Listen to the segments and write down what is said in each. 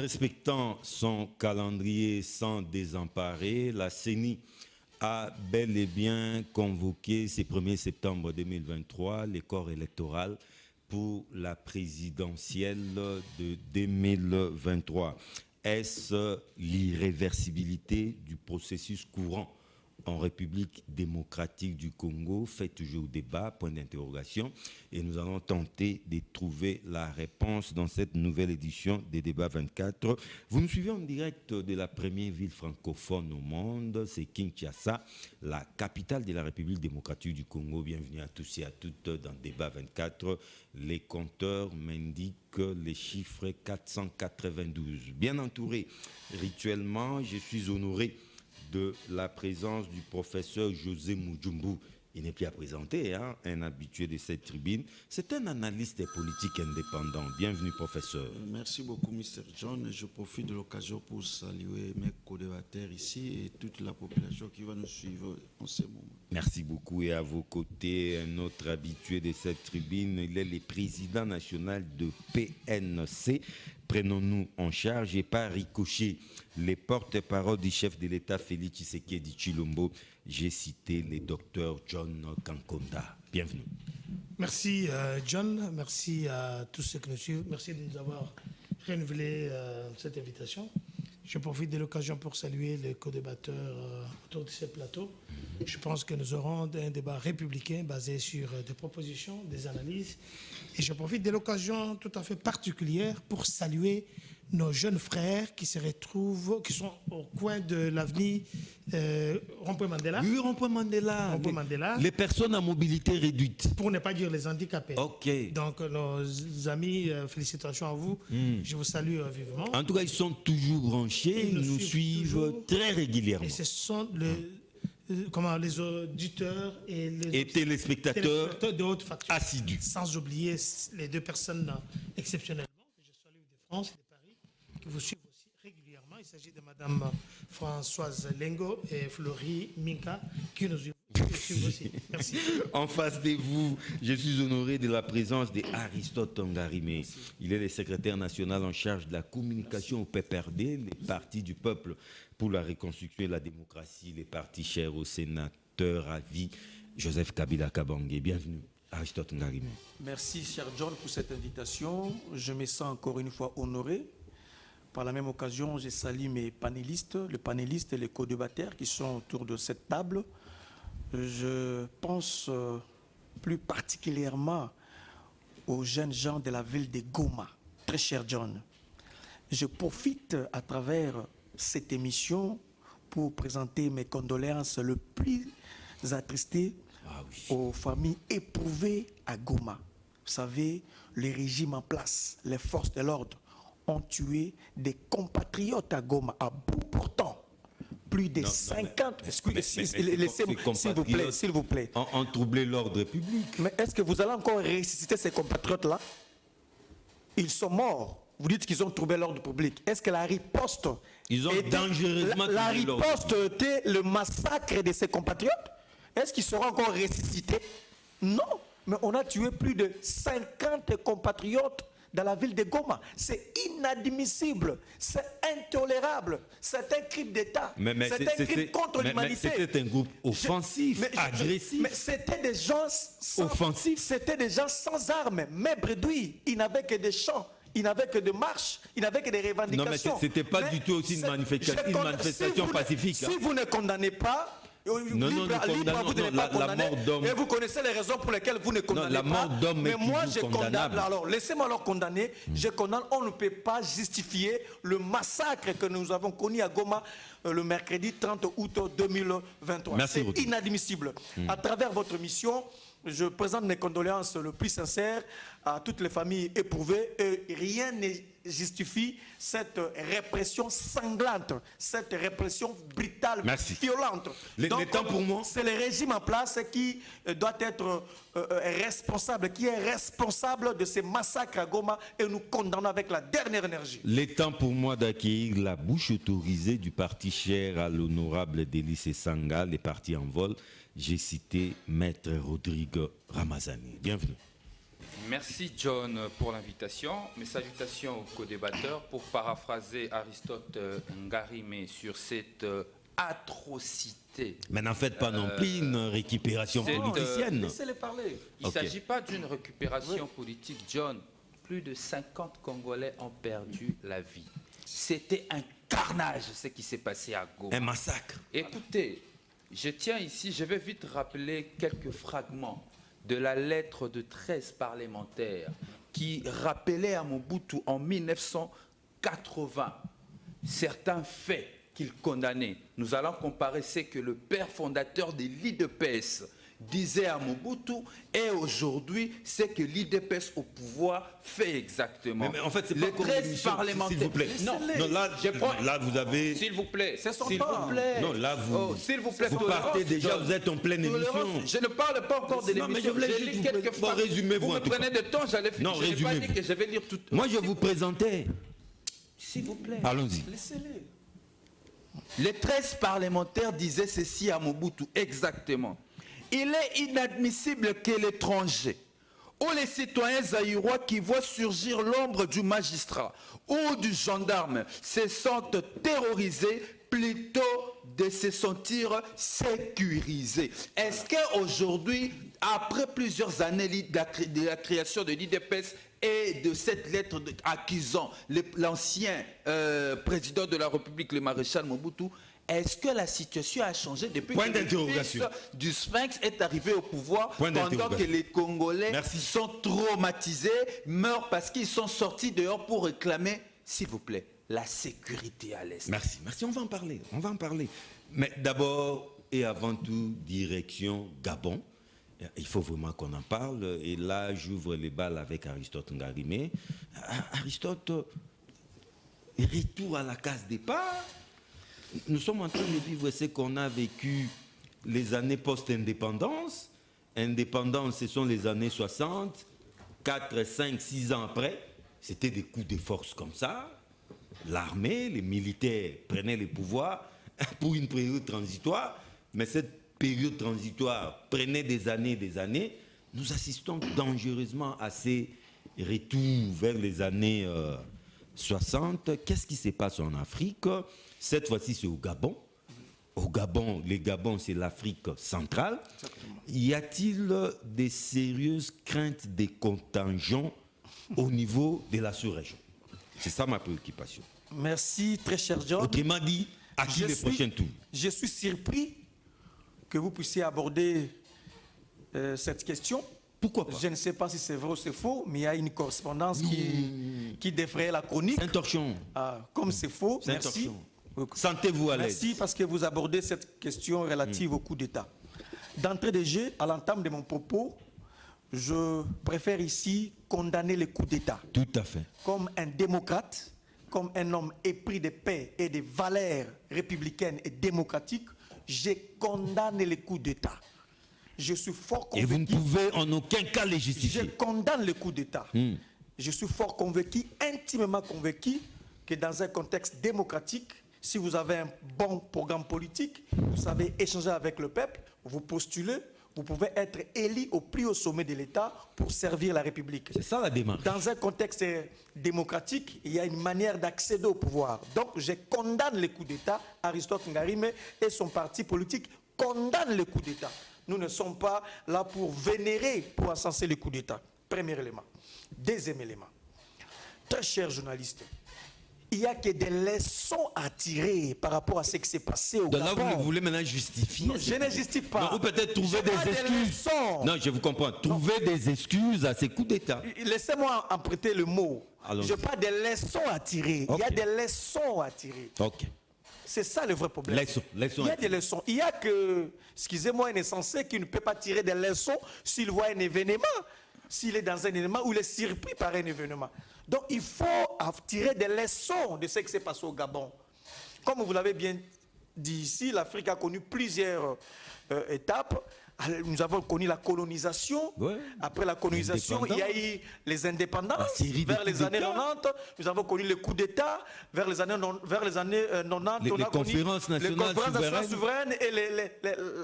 respectant son calendrier sans désemparer, la CENI a bel et bien convoqué ce 1er septembre 2023 les corps électoraux pour la présidentielle de 2023. Est-ce l'irréversibilité du processus courant en République démocratique du Congo? Fait toujours débat, point d'interrogation. Et nous allons tenter de trouver la réponse dans cette nouvelle édition des débats 24. Vous nous suivez en direct de la première ville francophone au monde, c'est Kinshasa, la capitale de la République démocratique du Congo. Bienvenue à tous et à toutes dans débat 24. Les compteurs m'indiquent les chiffres 492. Bien entouré rituellement, je suis honoré de la présence du professeur José Mujumbu. Il n'est plus à présenter, hein, un habitué de cette tribune. C'est un analyste politique indépendant. Bienvenue, professeur. Merci beaucoup, Mr. John. Je profite de l'occasion pour saluer mes co-débatteurs ici et toute la population qui va nous suivre en ce moment. Merci beaucoup. Et à vos côtés, un autre habitué de cette tribune, il est le président national de PNC. Prenons-nous en charge et pas ricocher les porte-paroles du chef de l'État Félix Tshisekedi Tshilombo. J'ai cité le docteur John Kankonda. Bienvenue. Merci John, merci à tous ceux qui nous suivent. Merci de nous avoir renouvelé cette invitation. Je profite de l'occasion pour saluer les co-débatteurs autour de ce plateau. Je pense que nous aurons un débat républicain basé sur des propositions, des analyses. Et je profite de l'occasion tout à fait particulière pour saluer nos jeunes frères qui se retrouvent, qui sont au coin de l'avenue Rond-Point Mandela. Oui, Rond-Point Mandela. Rond-Point Mandela. Les personnes à mobilité réduite. Pour ne pas dire les handicapés. Ok. Donc, nos amis, félicitations à vous. Je vous salue vivement. En tout cas, ils sont toujours branchés, ils nous suivent toujours, très régulièrement. Et ce sont les auditeurs et les téléspectateurs de haute facture. Assidus. Sans oublier les deux personnes exceptionnellement que je salue de France et de Paris, qui vous suivent aussi régulièrement. Il s'agit de Madame Françoise Lengo et Florie Minka, qui nous suivent aussi. Merci. En face de vous, je suis honoré de la présence d'Aristote Ngarimé. Il est le secrétaire national en charge de la communication au PPRD, les partis du peuple pour la reconstruction et la démocratie, les partis chers au sénateur à vie, Joseph Kabila Kabange. Bienvenue, Aristote Ngarimé. Merci, cher John, pour cette invitation. Je me sens encore une fois honoré. Par la même occasion, je salue mes panélistes, les panélistes et les co-débatteurs qui sont autour de cette table. Je pense plus particulièrement aux jeunes gens de la ville de Goma. Très cher John, je profite à travers cette émission pour présenter mes condoléances le plus attristées aux familles éprouvées à Goma. Vous savez, les régimes en place, les forces de l'ordre ont tué des compatriotes à Goma, à bout portant. Plus de 50... S'il vous plaît. Ont troublé l'ordre public. Mais est-ce que vous allez encore ressusciter ces compatriotes-là? Ils sont morts. Vous dites qu'ils ont troublé l'ordre public. Est-ce que la riposte... Ils ont dangereusement la riposte était le massacre de ces compatriotes? Est-ce qu'ils seront encore ressuscités? Non. Mais on a tué plus de 50 compatriotes dans la ville de Goma. C'est inadmissible, c'est intolérable, c'est un crime d'État, c'est un crime contre l'humanité. C'était un groupe offensif, agressif. Mais c'était des gens offensifs. C'était des gens sans armes, mais bredouilles. Ils n'avaient que des chants, ils n'avaient que des marches, ils n'avaient que des revendications. Non, mais c'était pas du tout aussi une manifestation pacifique. Si vous ne condamnez pas, la mort d'homme. Et vous connaissez les raisons pour lesquelles vous ne condamnez pas. La mort d'homme est moi, je condamnable. Alors, laissez-moi leur condamner. Je condamne. On ne peut pas justifier le massacre que nous avons connu à Goma le mercredi 30 août 2023. C'est inadmissible. À travers votre mission, je présente mes condoléances le plus sincères à toutes les familles éprouvées. Et rien ne justifie cette répression sanglante, cette répression brutale, violente. Donc, pour moi, c'est le régime en place qui doit être responsable, qui est responsable de ces massacres à Goma, et nous condamnons avec la dernière énergie. Il est temps pour moi d'accueillir la bouche autorisée du parti cher à l'honorable Délice Sanga, les partis en vol. J'ai cité Maître Rodrigue Ramazani. Bienvenue. Merci John pour l'invitation. Mes salutations aux co-débatteurs. Pour paraphraser Aristote Ngarime sur cette atrocité. Mais n'en faites pas non plus une récupération politicienne. Laissez-les parler. Il ne s'agit pas d'une récupération politique, John. Plus de 50 Congolais ont perdu la vie. C'était un carnage ce qui s'est passé à Goma. Un massacre. Écoutez, je tiens ici, je vais vite rappeler quelques fragments de la lettre de 13 parlementaires qui rappelait à Mobutu en 1980 certains faits qu'il condamnait. Nous allons comparer ce que le père fondateur de l'IDPS disait à Mobutu et aujourd'hui ce que l'IDPS au pouvoir fait exactement. Mais en fait, c'est pas les comme 13 l'émission, parlementaires. s'il vous plaît. Non, Là, vous avez... S'il vous plaît. C'est son S'il temps. vous plaît. Non, là, vous, s'il vous plaît, vous tolérance, partez déjà, John. vous êtes en pleine émission. Tolérance. Je ne parle pas encore de Non, mais l'émission. je voulais J'ai juste lu vous quelques pré- bon, phrases. résumez-vous, Vous en me tout prenez cas. de temps, j'allais finir. Non, Je n'ai pas dit résumez-vous. que je vais lire tout. Moi, je vous présentais. S'il vous plaît. Allons-y. Laissez-les. Les 13 parlementaires disaient ceci à Mobutu, exactement. Il est inadmissible que l'étranger ou les citoyens zaïrois qui voient surgir l'ombre du magistrat ou du gendarme se sentent terrorisés plutôt de se sentir sécurisés. Est-ce qu'aujourd'hui, après plusieurs années de la création de l'IDPS et de cette lettre accusant l'ancien président de la République, le maréchal Mobutu, est-ce que la situation a changé depuis Point que le d'interrogation. fils du Sphinx est arrivé au pouvoir Point pendant que d'interrogation. les Congolais Merci. sont traumatisés, meurent parce qu'ils sont sortis dehors pour réclamer, s'il vous plaît, la sécurité à l'Est. Merci, merci, on va en parler, on va en parler. Mais d'abord et avant tout, direction Gabon. Il faut vraiment qu'on en parle. Et là, j'ouvre les balles avec Aristote Ngarime. Aristote, retour à la case départ. Nous sommes en train de vivre ce qu'on a vécu les années post-indépendance. Indépendance, ce sont les années 60, 4, 5, 6 ans après. C'était des coups de force comme ça. L'armée, les militaires prenaient les pouvoirs pour une période transitoire. Mais cette période transitoire prenait des années. Nous assistons dangereusement à ces retours vers les années 60. Qu'est-ce qui se passe en Afrique? Cette fois-ci, c'est au Gabon. Au Gabon, les Gabons, c'est l'Afrique centrale. Exactement. Y a-t-il des sérieuses craintes des contingents au niveau de la sous-région? C'est ça ma préoccupation. Merci, très cher John. Autrement dit, à qui les prochains tours? Je suis surpris que vous puissiez aborder cette question. Pourquoi pas? Je ne sais pas si c'est vrai ou c'est faux, mais il y a une correspondance qui défraye la chronique. Saint-Torchon. Ah, comme c'est faux, merci. Saint-Torchon. Sentez-vous à l'aise. Merci parce que vous abordez cette question relative au coup d'État. D'entrée de jeu, à l'entame de mon propos, je préfère ici condamner le coup d'État. Tout à fait. Comme un démocrate, comme un homme épris de paix et de valeurs républicaines et démocratiques, je condamne le coup d'État. Je suis fort Et convaincu. vous ne pouvez en aucun cas les Je justifier. condamne le coup d'État. Je suis fort convaincu, intimement convaincu, que dans un contexte démocratique, si vous avez un bon programme politique, vous savez échanger avec le peuple, vous postulez, vous pouvez être élu au plus haut sommet de l'État pour servir la République. C'est ça la démarche. Dans un contexte démocratique, il y a une manière d'accéder au pouvoir. Donc, je condamne le coup d'État. Aristote Ngarime et son parti politique condamnent le coup d'État. Nous ne sommes pas là pour vénérer, pour encenser le coup d'État. Premier élément. Deuxième élément. Très chers journalistes, il n'y a que des leçons à tirer par rapport à ce qui s'est passé au Donc là, Gabon. vous voulez maintenant justifier. Non, je ne justifie pas. Non, ou peut-être trouver Je parle des des excuses. leçons. Non, je vous comprends. Trouver des excuses à ces coups d'État. Laissez-moi emprunter le mot. Allons-y. Je parle des leçons à tirer. Ok. Il y a des leçons à tirer. Ok. C'est ça le vrai problème. Leçons Il y a à des leçons. Il y a que, excusez-moi, un insensé qui ne peut pas tirer des leçons s'il voit un événement, s'il est dans un événement ou il est surpris par un événement. Donc il faut tirer des leçons de ce qui s'est passé au Gabon. Comme vous l'avez bien dit ici, l'Afrique a connu plusieurs étapes. Nous avons connu la colonisation. Ouais. Après la colonisation, il y a eu les indépendances. Vers les années 90, nous avons connu les coups d'État. Vers les années 90, on a connu les conférences nationales souveraines et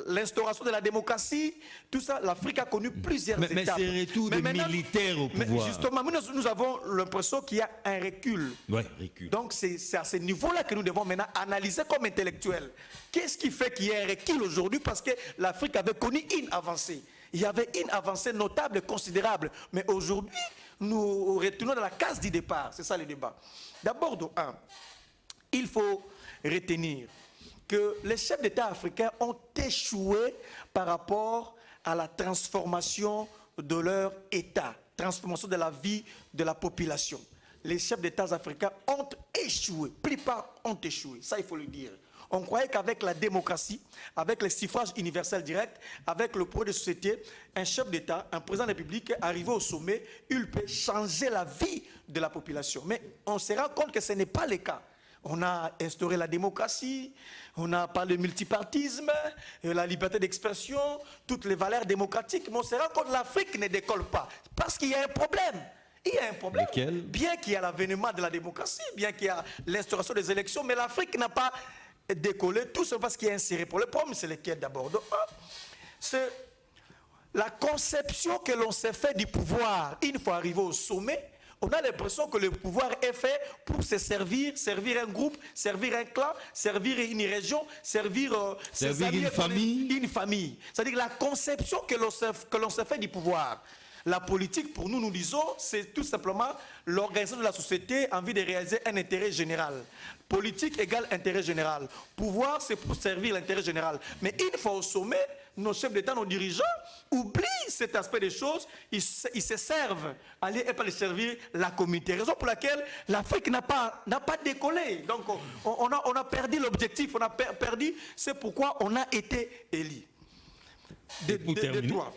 l'instauration de la démocratie. Tout ça, l'Afrique a connu plusieurs étapes. Mais c'est le retour des militaires au pouvoir. Justement, nous avons l'impression qu'il y a un recul. Ouais, recul. Donc c'est à ce niveau-là que nous devons maintenant analyser comme intellectuels. Qu'est-ce qui fait qu'il y ait un recul aujourd'hui? Parce que l'Afrique avait connu une avancée. Il y avait une avancée notable et considérable. Mais aujourd'hui, nous retournons dans la case du départ. C'est ça le débat. D'abord, il faut retenir que les chefs d'État africains ont échoué par rapport à la transformation de leur État, transformation de la vie de la population. Les chefs d'État africains ont échoué. La plupart ont échoué. Ça, il faut le dire. On croyait qu'avec la démocratie, avec le suffrage universel direct, avec le projet de société, un chef d'État, un président de la République, arrivé au sommet, il peut changer la vie de la population. Mais on se rend compte que ce n'est pas le cas. On a instauré la démocratie, on a parlé de multipartisme, la liberté d'expression, toutes les valeurs démocratiques, mais on se rend compte que l'Afrique ne décolle pas. Parce qu'il y a un problème. Il y a un problème. Lequel? Bien qu'il y ait l'avènement de la démocratie, bien qu'il y ait l'instauration des élections, mais l'Afrique n'a pas décollé, tout ça parce qu'il y a un sérieux problème. Le problème, c'est lequel d'abord? C'est la conception que l'on s'est fait du pouvoir. Une fois arrivé au sommet, on a l'impression que le pouvoir est fait pour se servir un groupe, servir un clan, servir une région, servir une famille. Une famille. C'est-à-dire la conception que l'on s'est fait du pouvoir. La politique, pour nous, nous disons, c'est tout simplement l'organisation de la société en vue de réaliser un intérêt général. Politique égale intérêt général. Pouvoir, c'est pour servir l'intérêt général. Mais une fois au sommet, nos chefs d'État, nos dirigeants, oublient cet aspect des choses. Ils se servent, aller et pas les servir la communauté. Raison pour laquelle l'Afrique n'a pas décollé. Donc, on a perdu l'objectif, on a perdu, c'est pourquoi on a été élu.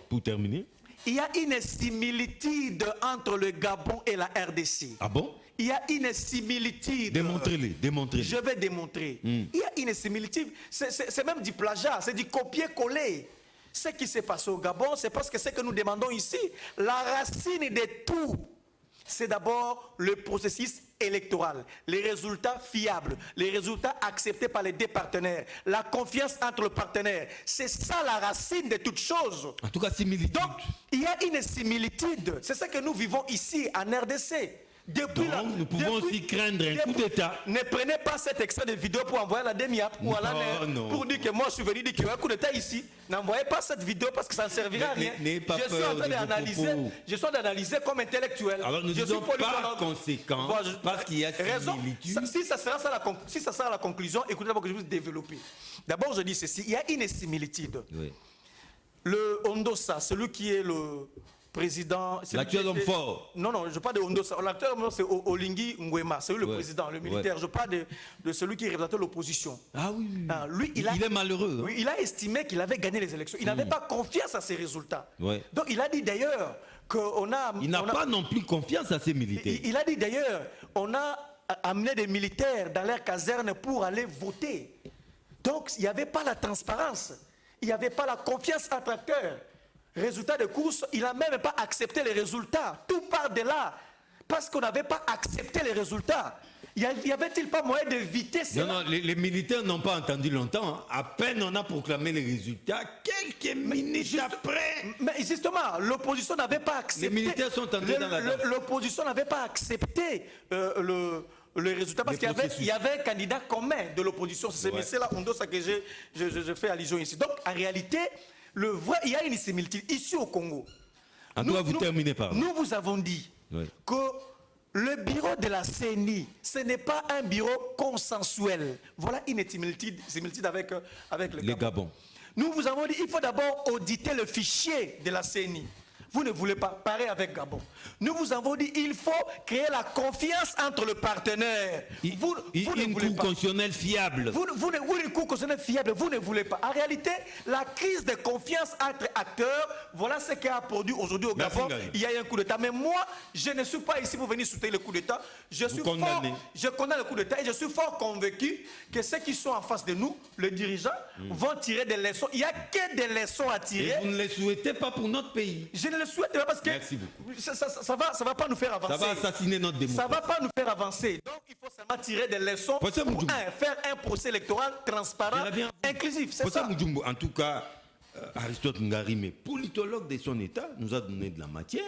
Pour terminer. Il y a une similitude entre le Gabon et la RDC. Ah bon? Il y a une similitude. Démontrez-les. Je vais démontrer. Il y a une similitude. C'est même du plagiat, c'est du copier-coller. Ce qui s'est passé au Gabon, c'est parce que ce que nous demandons ici, la racine de tout, c'est d'abord le processus électoral, les résultats fiables, les résultats acceptés par les deux partenaires, la confiance entre les partenaires. C'est ça la racine de toute chose. En tout cas, similitude. Donc, il y a une similitude. C'est ça que nous vivons ici en RDC. Nous pouvons aussi craindre un coup d'État. Ne prenez pas cet extrait de vidéo pour envoyer à la DEMIAP ou à la NER pour dire que moi je suis venu dire qu'il y a un coup d'État ici. N'envoyez pas cette vidéo parce que ça ne servira à rien. Je suis en train d'analyser comme intellectuel. Alors nous disons par conséquent, parce qu'il y a similitude. Si ça sera la conclusion, écoutez d'abord que je vais développer. D'abord je dis ceci, il y a une similitude. Oui. Le Ondosa, celui qui est le président... L'actuel homme fort. Non, je parle de Ondosa. L'actuel homme fort, c'est Olingi Nguema. C'est lui le président, le militaire. Je parle de celui qui représentait l'opposition. Ah oui. Lui, il est malheureux. Oui, il a estimé qu'il avait gagné les élections. Il n'avait pas confiance à ses résultats. Ouais. Donc il a dit d'ailleurs qu'on a... Il n'a pas non plus confiance à ses militaires. Il a dit d'ailleurs, on a amené des militaires dans leur caserne pour aller voter. Donc il n'y avait pas la transparence. Il n'y avait pas la confiance entre acteurs. Résultat de course, il n'a même pas accepté les résultats. Tout part de là. Parce qu'on n'avait pas accepté les résultats. Y avait-il pas moyen d'éviter cela? Non, les militaires n'ont pas entendu longtemps. Hein. À peine on a proclamé les résultats, quelques minutes après. Mais justement, l'opposition n'avait pas accepté. Les militaires sont entrés dans la danse. L'opposition n'avait pas accepté le résultat parce qu'il y avait un candidat commun de l'opposition. C'est là ça que je fais allusion ici. Donc, en réalité, il y a une similitude ici au Congo. En tout cas, vous terminez par là. Nous vous avons dit que le bureau de la CENI, ce n'est pas un bureau consensuel. Voilà une similitude avec le Gabon. Nous vous avons dit qu'il faut d'abord auditer le fichier de la CENI. vous ne voulez pas. Pareil avec Gabon. Nous vous avons dit il faut créer la confiance entre le partenaire. Vous ne voulez pas. Constitutionnelle fiable. Une cour constitutionnelle fiable, vous ne voulez pas. En réalité, la crise de confiance entre acteurs, voilà ce qui a produit aujourd'hui au Gabon. Il y a eu un coup d'État. Mais moi, je ne suis pas ici pour venir soutenir le coup d'État. Je condamne le coup d'État et je suis fort convaincu que ceux qui sont en face de nous, les dirigeants, vont tirer des leçons. Il n'y a que des leçons à tirer. Et vous ne les souhaitez pas pour notre pays. Je ne le souhaite pas parce que ça va pas nous faire avancer. Ça va assassiner notre démocratie. Ça va pas nous faire avancer. Donc il faut seulement tirer des leçons pour faire un procès électoral transparent, inclusif. C'est ça. En tout cas, Aristote Ngarime, politologue de son État, nous a donné de la matière.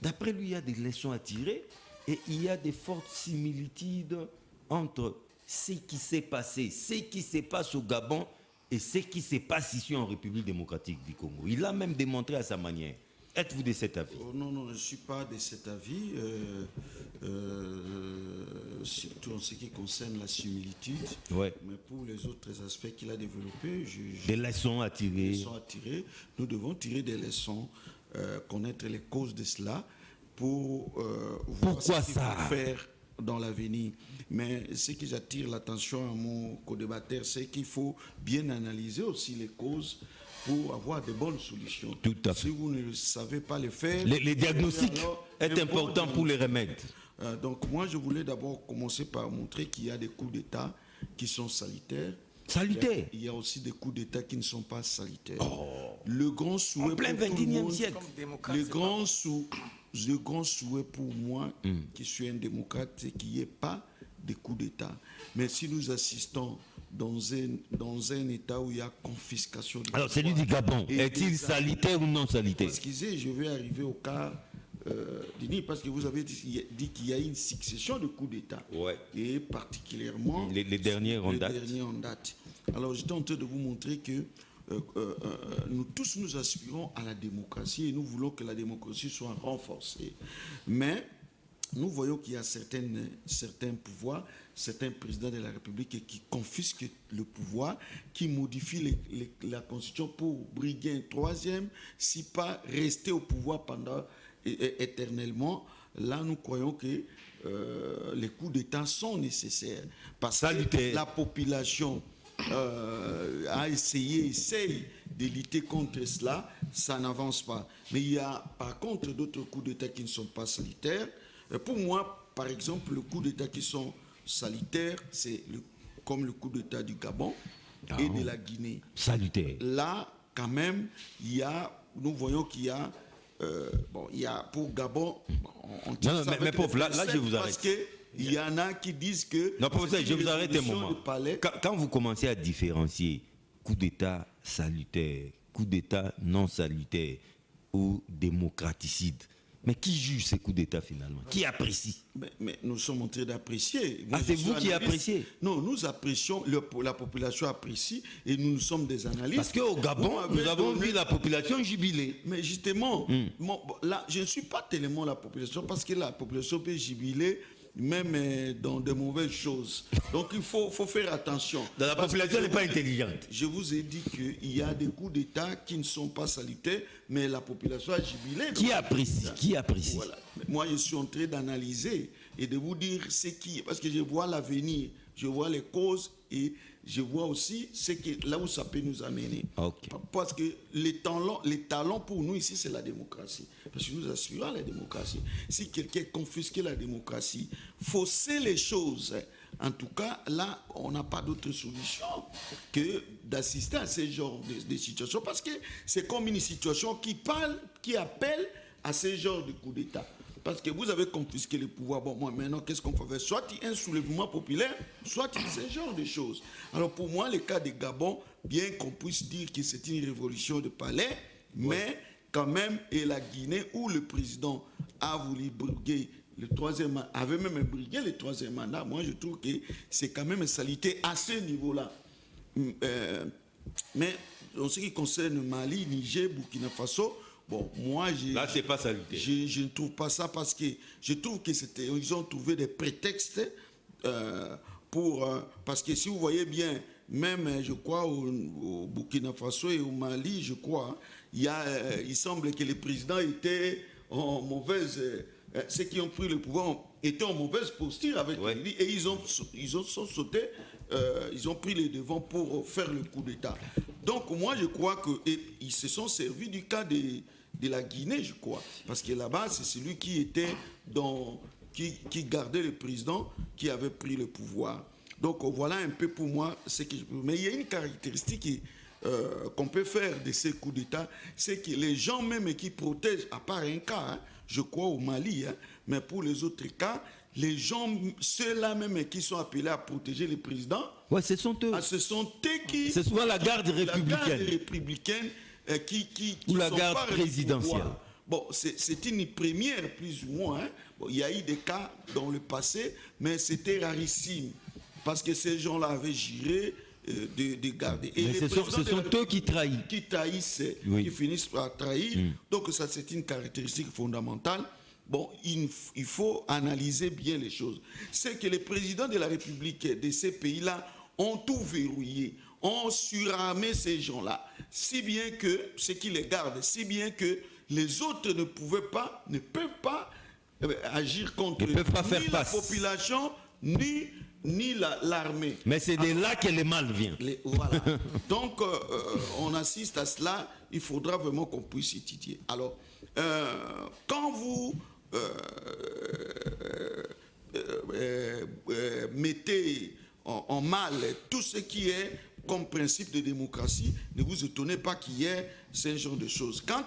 D'après lui, il y a des leçons à tirer et il y a des fortes similitudes entre ce qui s'est passé, ce qui se passe au Gabon et ce qui se passe ici en République démocratique du Congo. Il l'a même démontré à sa manière. Êtes-vous de cet avis? Non, je ne suis pas de cet avis, surtout en ce qui concerne la similitude. Ouais. Mais pour les autres aspects qu'il a développés, des leçons à tirer. Nous devons tirer des leçons, connaître les causes de cela pour voir ce qu'il faut faire dans l'avenir. Mais ce qui j'attire l'attention à mon co-débatteur, c'est qu'il faut bien analyser aussi les causes pour avoir de bonnes solutions. Tout à fait. Si vous ne savez pas le faire... Les diagnostics est important pour les remèdes. Donc moi, je voulais d'abord commencer par montrer qu'il y a des coups d'État qui sont salutaires. Salutaires. Il y a aussi des coups d'État qui ne sont pas salutaires. Le grand souhait en plein pour tout le monde, siècle. Le grand souhait pour moi, qui suis un démocrate, c'est qu'il n'y ait pas de coups d'État. Mais si nous assistons dans un État où il y a confiscation... Alors, celui du Gabon, est-il salutaire ou non salutaire? Parce que je vais arriver au cas d'Ini, parce que vous avez dit qu'il y a une succession de coups d'État. Ouais. Et particulièrement... Les derniers en date. Alors, j'étais en train de vous montrer que nous tous, nous aspirons à la démocratie et nous voulons que la démocratie soit renforcée. Mais nous voyons qu'il y a certains pouvoirs, certains présidents de la République qui confisquent le pouvoir, qui modifient la Constitution pour briguer un troisième, si pas rester au pouvoir pendant éternellement. Là, nous croyons que les coups d'État sont nécessaires parce que la population essaye de lutter contre cela, ça n'avance pas. Mais il y a par contre d'autres coups d'État qui ne sont pas salutaires. Pour moi, par exemple, les coups d'État qui sont salutaires, c'est comme le coup d'État du Gabon et de la Guinée. Salutaire. Là, quand même, nous voyons qu'il y a il y a pour Gabon... mais pauvre, là je vous arrête. Parce qu'il y en a qui disent que... Non, professeur, je vous arrête un moment. Quand vous commencez à différencier coup d'État salutaire, coup d'État non salutaire ou démocraticide, mais qui juge ces coups d'État finalement? Qui apprécie? Mais nous sommes en train d'apprécier. C'est vous qui appréciez? Non, nous apprécions, la population apprécie et nous sommes des analystes. Parce qu'au Gabon, nous avons vu la population jubiler. Mais justement, là, je ne suis pas tellement la population parce que la population peut jubiler même dans de mauvaises choses. Donc il faut faire attention. La population n'est pas intelligente. Je vous ai dit qu'il y a des coups d'État qui ne sont pas salutaires, mais la population a jubilé. Qui apprécie? Qui apprécie? Voilà. Moi, je suis en train d'analyser et de vous dire ce qui... Parce que je vois l'avenir, je vois les causes et je vois aussi là où ça peut nous amener. Okay. Parce que les talents pour nous ici, c'est la démocratie. Parce que nous aspirons à la démocratie. Si quelqu'un confisque la démocratie, fausser les choses, en tout cas, là, on n'a pas d'autre solution que d'assister à ce genre de situations. Parce que c'est comme une situation qui appelle à ce genre de coup d'État. Parce que vous avez confisqué le pouvoir. Bon, moi, maintenant, qu'est-ce qu'on peut faire? Soit un soulèvement populaire, soit ce genre de choses. Alors, pour moi, le cas de Gabon, bien qu'on puisse dire que c'est une révolution de palais, mais quand même, et la Guinée, où le président a voulu briguer le troisième mandat, avait même brigué le troisième mandat, moi, je trouve que c'est quand même salité à ce niveau-là. Mais en ce qui concerne Mali, Niger, Burkina Faso, bon, moi, là, c'est pas salutaire. Je ne trouve pas ça parce que je trouve que ils ont trouvé des prétextes parce que si vous voyez bien, même, je crois, au Burkina Faso et au Mali, je crois, il semble que les présidents étaient en mauvaise... ceux qui ont pris le pouvoir étaient en mauvaise posture avec lui et ils ont sauté, ils ont pris les devants pour faire le coup d'État. Donc moi je crois qu'ils se sont servis du cas de la Guinée, je crois. Parce que là-bas, c'est celui qui était qui gardait le président qui avait pris le pouvoir. Donc voilà un peu pour moi ce que je peux. Mais il y a une caractéristique qu'on peut faire de ces coups d'État, c'est que les gens même qui protègent, à part un cas, je crois au Mali, mais pour les autres cas, les gens, ceux-là même qui sont appelés à protéger les présidents, ce sont eux. Ce sont eux qui... C'est souvent la garde républicaine. La garde républicaine qui ou la garde présidentielle. Bon, c'est une première, plus ou moins. Bon, il y a eu des cas dans le passé, mais c'était rarissime. Parce que ces gens-là avaient géré de garder. Et ce sont eux qui trahissent. Qui trahissent, qui finissent par trahir. Donc ça, c'est une caractéristique fondamentale. Bon, il faut analyser bien les choses. C'est que les présidents de la République de ces pays-là ont tout verrouillé, ont surarmé ces gens-là, si bien que, ceux qui les gardent, si bien que les autres ne peuvent pas agir contre ni la population, ni l'armée. Mais c'est de là que le mal vient. Voilà. Donc, on assiste à cela, il faudra vraiment qu'on puisse étudier. Alors, quand vous mettez en mal tout ce qui est comme principe de démocratie, ne vous étonnez pas qu'il y ait ce genre de choses. Quant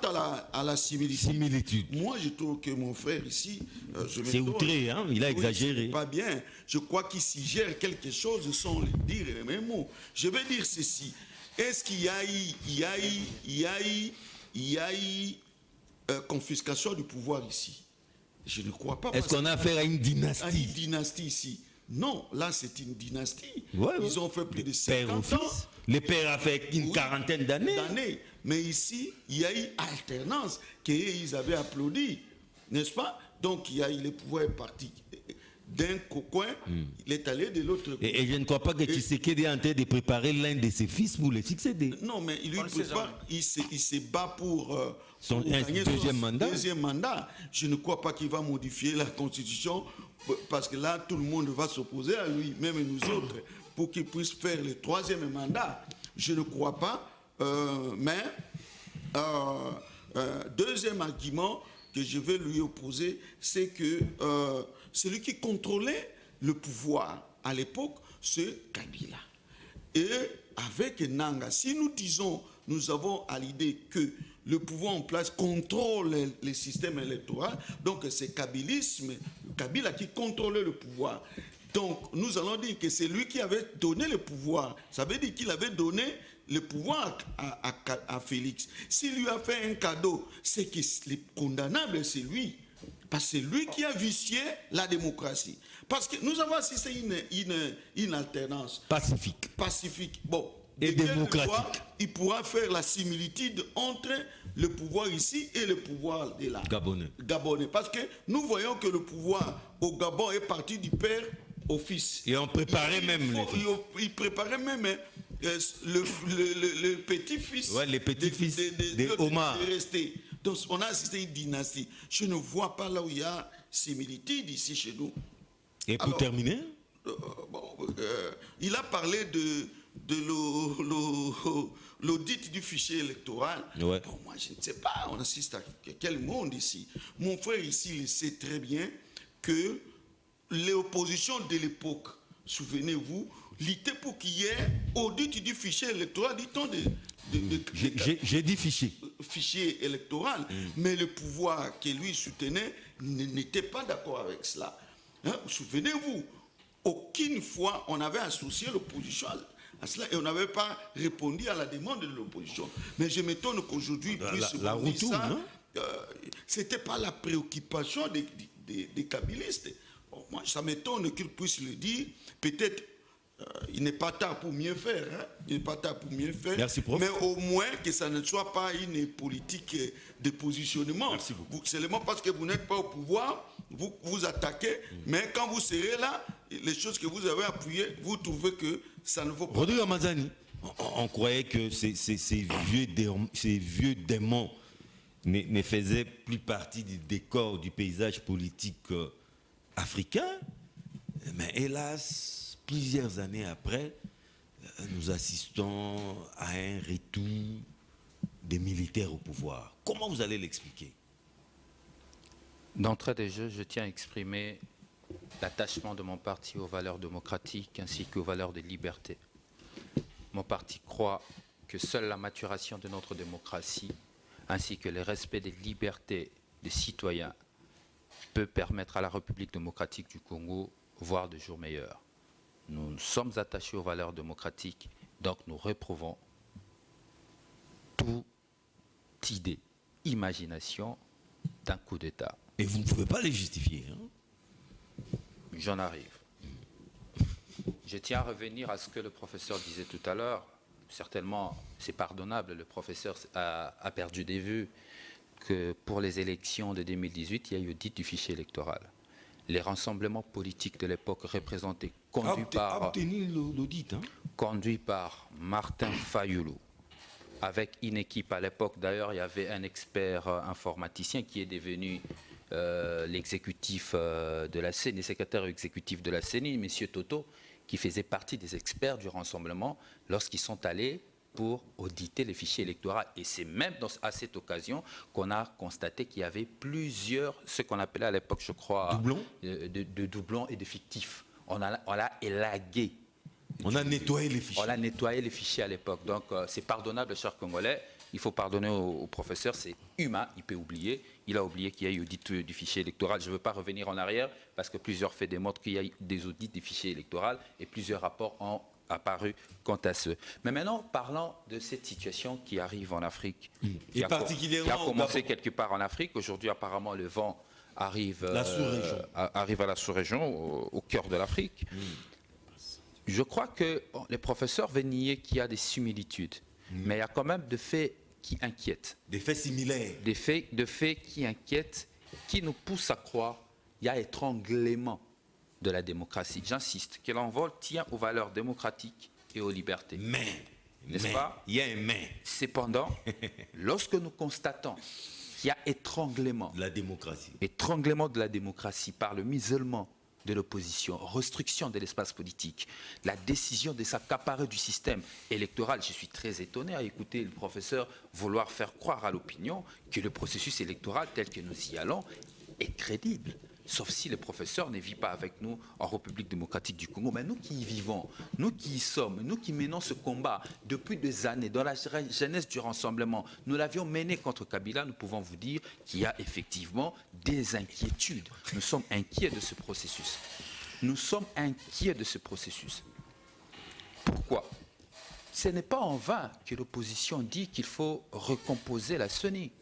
à la similitude, moi je trouve que mon frère ici, c'est outré, hein? Il a exagéré. Pas bien. Je crois qu'il s'y gère quelque chose sans le dire les mêmes mots. Je vais dire ceci. Est-ce qu'il y a eu confiscation du pouvoir ici? Je ne crois pas. Est-ce qu'on a affaire à une dynastie? À une dynastie ici. Non, là c'est une dynastie. Ils ont fait plus de 50 ans. Le père a fait une quarantaine d'années. Mais ici, il y a eu alternance qu'ils avaient applaudi, n'est-ce pas? Donc il y a eu le pouvoir parti d'un coin, il est allé de l'autre coin. Et je ne crois pas que Tshisekedi est en train de préparer l'un de ses fils pour le succéder. Non, mais il se bat pour son deuxième mandat. Je ne crois pas qu'il va modifier la constitution, parce que là, tout le monde va s'opposer à lui, même nous autres, pour qu'il puisse faire le troisième mandat. Je ne crois pas, mais deuxième argument que je vais lui opposer, c'est que celui qui contrôlait le pouvoir à l'époque, c'est Kabila. Et avec Nanga, si nous disons, nous avons à l'idée que le pouvoir en place contrôle les systèmes électoraux, donc c'est Kabila qui contrôlait le pouvoir. Donc nous allons dire que c'est lui qui avait donné le pouvoir. Ça veut dire qu'il avait donné le pouvoir à Félix. S'il lui a fait un cadeau, c'est que le condamnable, c'est lui. Parce que c'est lui qui a vicié la démocratie. Parce que nous avons assisté à une alternance pacifique. Bon, et démocratique. Il pourra faire la similitude entre le pouvoir ici et le pouvoir de là. Gabonais. Parce que nous voyons que le pouvoir au Gabon est parti du père au fils. Et on préparait Il préparait même le petit-fils. Ouais, les petits-fils de Omar. Donc on a assisté à une dynastie. Je ne vois pas là où il y a similitude ici chez nous. Et pour terminer, il a parlé de l'audit du fichier électoral. Ouais. Bon, moi, je ne sais pas, on assiste à quel monde ici. Mon frère ici, il sait très bien que l'opposition de l'époque, souvenez-vous, lutter pour qu'il y ait audit du fichier électoral, dit-on j'ai dit fichier. Fichier électoral, mais le pouvoir que lui soutenait n'était pas d'accord avec cela. Hein? Souvenez-vous, aucune fois on avait associé l'opposition à cela et on n'avait pas répondu à la demande de l'opposition. Mais je m'étonne qu'aujourd'hui la roue tourne, ça. C'était pas la préoccupation des kabylistes. Bon, moi, ça m'étonne qu'ils puissent le dire. Peut-être il n'est pas tard pour mieux faire. Hein? Il n'est pas tard pour mieux faire. Merci, prof. Mais au moins que ça ne soit pas une politique de positionnement. Merci beaucoup. Seulement parce que vous n'êtes pas au pouvoir, vous attaquez. Mais quand vous serez là, les choses que vous avez appuyées, vous trouvez que ça ne vaut pas. Rodrigue Ramazani, on croyait que ces vieux démons ne faisaient plus partie du décor du paysage politique africain. Mais hélas, plusieurs années après, nous assistons à un retour des militaires au pouvoir. Comment vous allez l'expliquer? D'entrée des jeux, je tiens à exprimer l'attachement de mon parti aux valeurs démocratiques ainsi qu'aux valeurs de liberté. Mon parti croit que seule la maturation de notre démocratie ainsi que le respect des libertés des citoyens peut permettre à la République démocratique du Congo voir de jours meilleurs. Nous sommes attachés aux valeurs démocratiques, donc nous réprouvons toute idée, imagination d'un coup d'État. Et vous ne pouvez pas les justifier. Hein? J'en arrive. Je tiens à revenir à ce que le professeur disait tout à l'heure. Certainement, c'est pardonnable, le professeur a perdu des vues que pour les élections de 2018, il y a eu audit du fichier électoral. Les rassemblements politiques de l'époque représentés, conduits par Martin Fayoulou, avec une équipe à l'époque, d'ailleurs, il y avait un expert informaticien qui est devenu l'exécutif de la CENI, le secrétaire exécutif de la CENI, M. Toto, qui faisait partie des experts du rassemblement lorsqu'ils sont allés pour auditer les fichiers électoraux. Et c'est même à cette occasion qu'on a constaté qu'il y avait plusieurs, ce qu'on appelait à l'époque, je crois, doublons, de doublons et de fictifs. On a élagué. On a nettoyé les fichiers. On a nettoyé les fichiers à l'époque. Donc c'est pardonnable, chers Congolais. Il faut pardonner au professeur, c'est humain, il peut oublier. Il a oublié qu'il y a eu audit du fichier électoral. Je ne veux pas revenir en arrière parce que plusieurs faits démontrent qu'il y a eu des audits du fichier électoral et plusieurs rapports ont apparu quant à ce. Mais maintenant, parlons de cette situation qui arrive en Afrique. Et particulièrement qui a commencé quelque part en Afrique. Aujourd'hui, apparemment, le vent arrive, arrive à la sous-région, au cœur de l'Afrique. Je crois que les professeurs veulent nier qu'il y a des similitudes. Mais il y a quand même des faits qui inquiètent. Des faits similaires. Des faits qui inquiètent, qui nous poussent à croire qu'il y a étranglement de la démocratie. J'insiste, que l'envol tient aux valeurs démocratiques et aux libertés. N'est-ce pas? Il y a un mais. Cependant, lorsque nous constatons qu'il y a étranglement de la démocratie. Étranglement de la démocratie par le musulman de l'opposition, restriction de l'espace politique, la décision de s'accaparer du système électoral. Je suis très étonné à écouter le professeur vouloir faire croire à l'opinion que le processus électoral tel que nous y allons est crédible. Sauf si le professeur ne vit pas avec nous en République démocratique du Congo. Mais nous qui y vivons, nous qui y sommes, nous qui menons ce combat depuis des années, dans la jeunesse du rassemblement, nous l'avions mené contre Kabila, nous pouvons vous dire qu'il y a effectivement des inquiétudes. Nous sommes inquiets de ce processus. Nous sommes inquiets de ce processus. Pourquoi? Ce n'est pas en vain que l'opposition dit qu'il faut recomposer la CENI.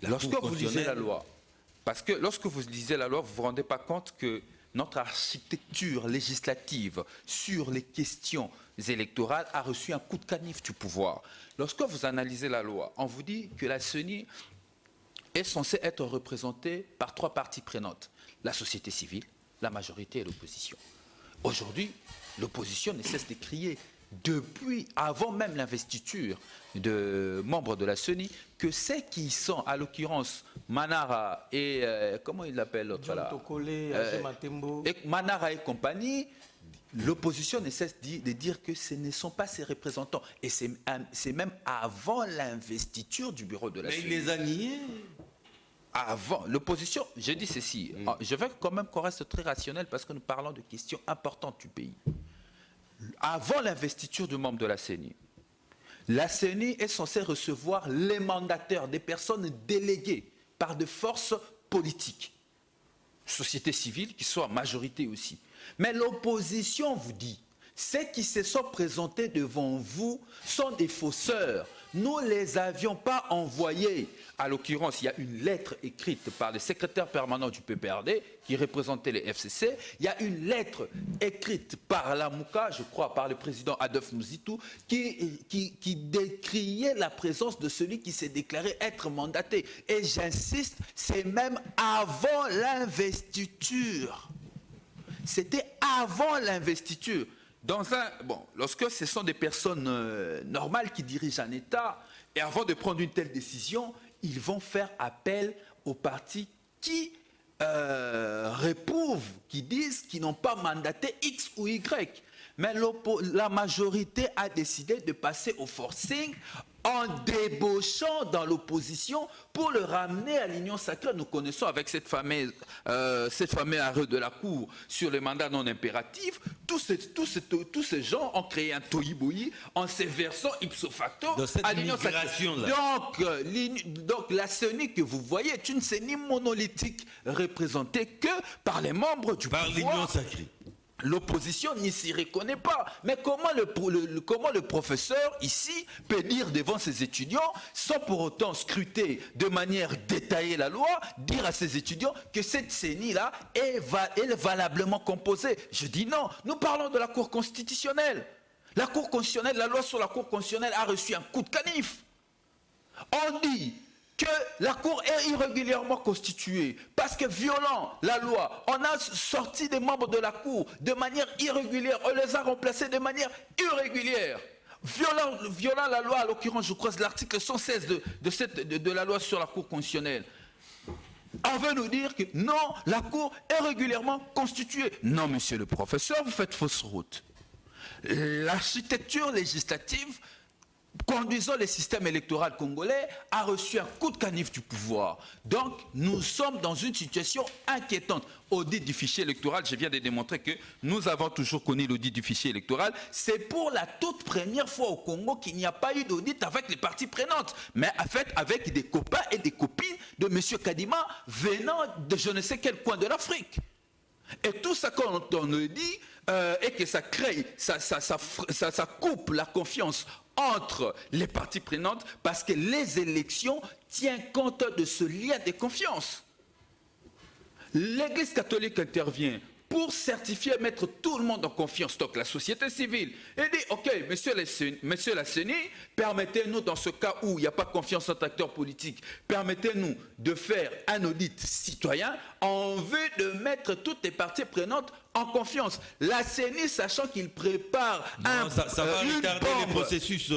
Lorsque vous lisez la loi, parce que lorsque vous lisez la loi, vous ne vous rendez pas compte que notre architecture législative sur les questions électorales a reçu un coup de canif du pouvoir. Lorsque vous analysez la loi, on vous dit que la CENI est censée être représentée par 3 parties prenantes. La société civile, la majorité et l'opposition. Aujourd'hui, l'opposition ne cesse de crier depuis avant même l'investiture de membres de la CENI, que ceux qui sont, à l'occurrence, Manara et, comment il l'appelle l'autre là, Manara et compagnie, l'opposition ne cesse de dire que ce ne sont pas ses représentants. Et c'est même avant l'investiture du bureau de la CENI. Mais il les a niés. Avant, l'opposition, je dis ceci, je veux quand même qu'on reste très rationnel parce que nous parlons de questions importantes du pays. Avant l'investiture du membre de la CENI est censée recevoir les mandataires, des personnes déléguées par des forces politiques, société civile qui sont en majorité aussi. Mais l'opposition vous dit, ceux qui se sont présentés devant vous sont des fausseurs. Nous ne les avions pas envoyés. À l'occurrence, il y a une lettre écrite par le secrétaire permanent du PPRD qui représentait les FCC. Il y a une lettre écrite par la Mouka, je crois, par le président Adolphe Mouzitou, qui décriait la présence de celui qui s'est déclaré être mandaté. Et j'insiste, c'est même avant l'investiture. c'était avant l'investiture. Lorsque ce sont des personnes normales qui dirigent un État, et avant de prendre une telle décision, ils vont faire appel aux partis qui réprouvent, qui disent qu'ils n'ont pas mandaté X ou Y. Mais la majorité a décidé de passer au forcing en débauchant dans l'opposition pour le ramener à l'union sacrée. Nous connaissons avec cette fameuse arrêt de la Cour sur le mandat non impératif, tous ces gens ont créé un tohu-bohi en se versant ipso facto à l'union sacrée. Donc la CENI que vous voyez est une CENI monolithique représentée que par les membres du pouvoir. Par l'union sacrée. L'opposition n'y s'y reconnaît pas. Mais comment le professeur ici peut dire devant ses étudiants, sans pour autant scruter de manière détaillée la loi, dire à ses étudiants que cette CENI-là est valablement composée? Je dis non. Nous parlons de la Cour constitutionnelle. La Cour constitutionnelle, la loi sur la Cour constitutionnelle a reçu un coup de canif. On dit que la Cour est irrégulièrement constituée parce que violant la loi, on a sorti des membres de la Cour de manière irrégulière, on les a remplacés de manière irrégulière. Violant la loi, à l'occurrence, je crois, l'article 116 de la loi sur la Cour constitutionnelle. On veut nous dire que non, la Cour est régulièrement constituée. Non, monsieur le professeur, vous faites fausse route. L'architecture législative conduisant le système électoral congolais a reçu un coup de canif du pouvoir. Donc, nous sommes dans une situation inquiétante. Audit du fichier électoral, je viens de démontrer que nous avons toujours connu l'audit du fichier électoral. C'est pour la toute première fois au Congo qu'il n'y a pas eu d'audit avec les parties prenantes, mais en fait avec des copains et des copines de M. Kadima venant de je ne sais quel coin de l'Afrique. Et tout ça quand on nous dit et que ça crée, ça coupe la confiance entre les parties prenantes parce que les élections tiennent compte de ce lien de confiance. L'Église catholique intervient pour certifier, mettre tout le monde en confiance, donc la société civile, et dit, ok, monsieur la CENI, permettez-nous, dans ce cas où il n'y a pas confiance entre acteurs politiques, permettez-nous de faire un audit citoyen en vue de mettre toutes les parties prenantes en confiance. La CENI, sachant qu'il prépare ça va retarder les processus.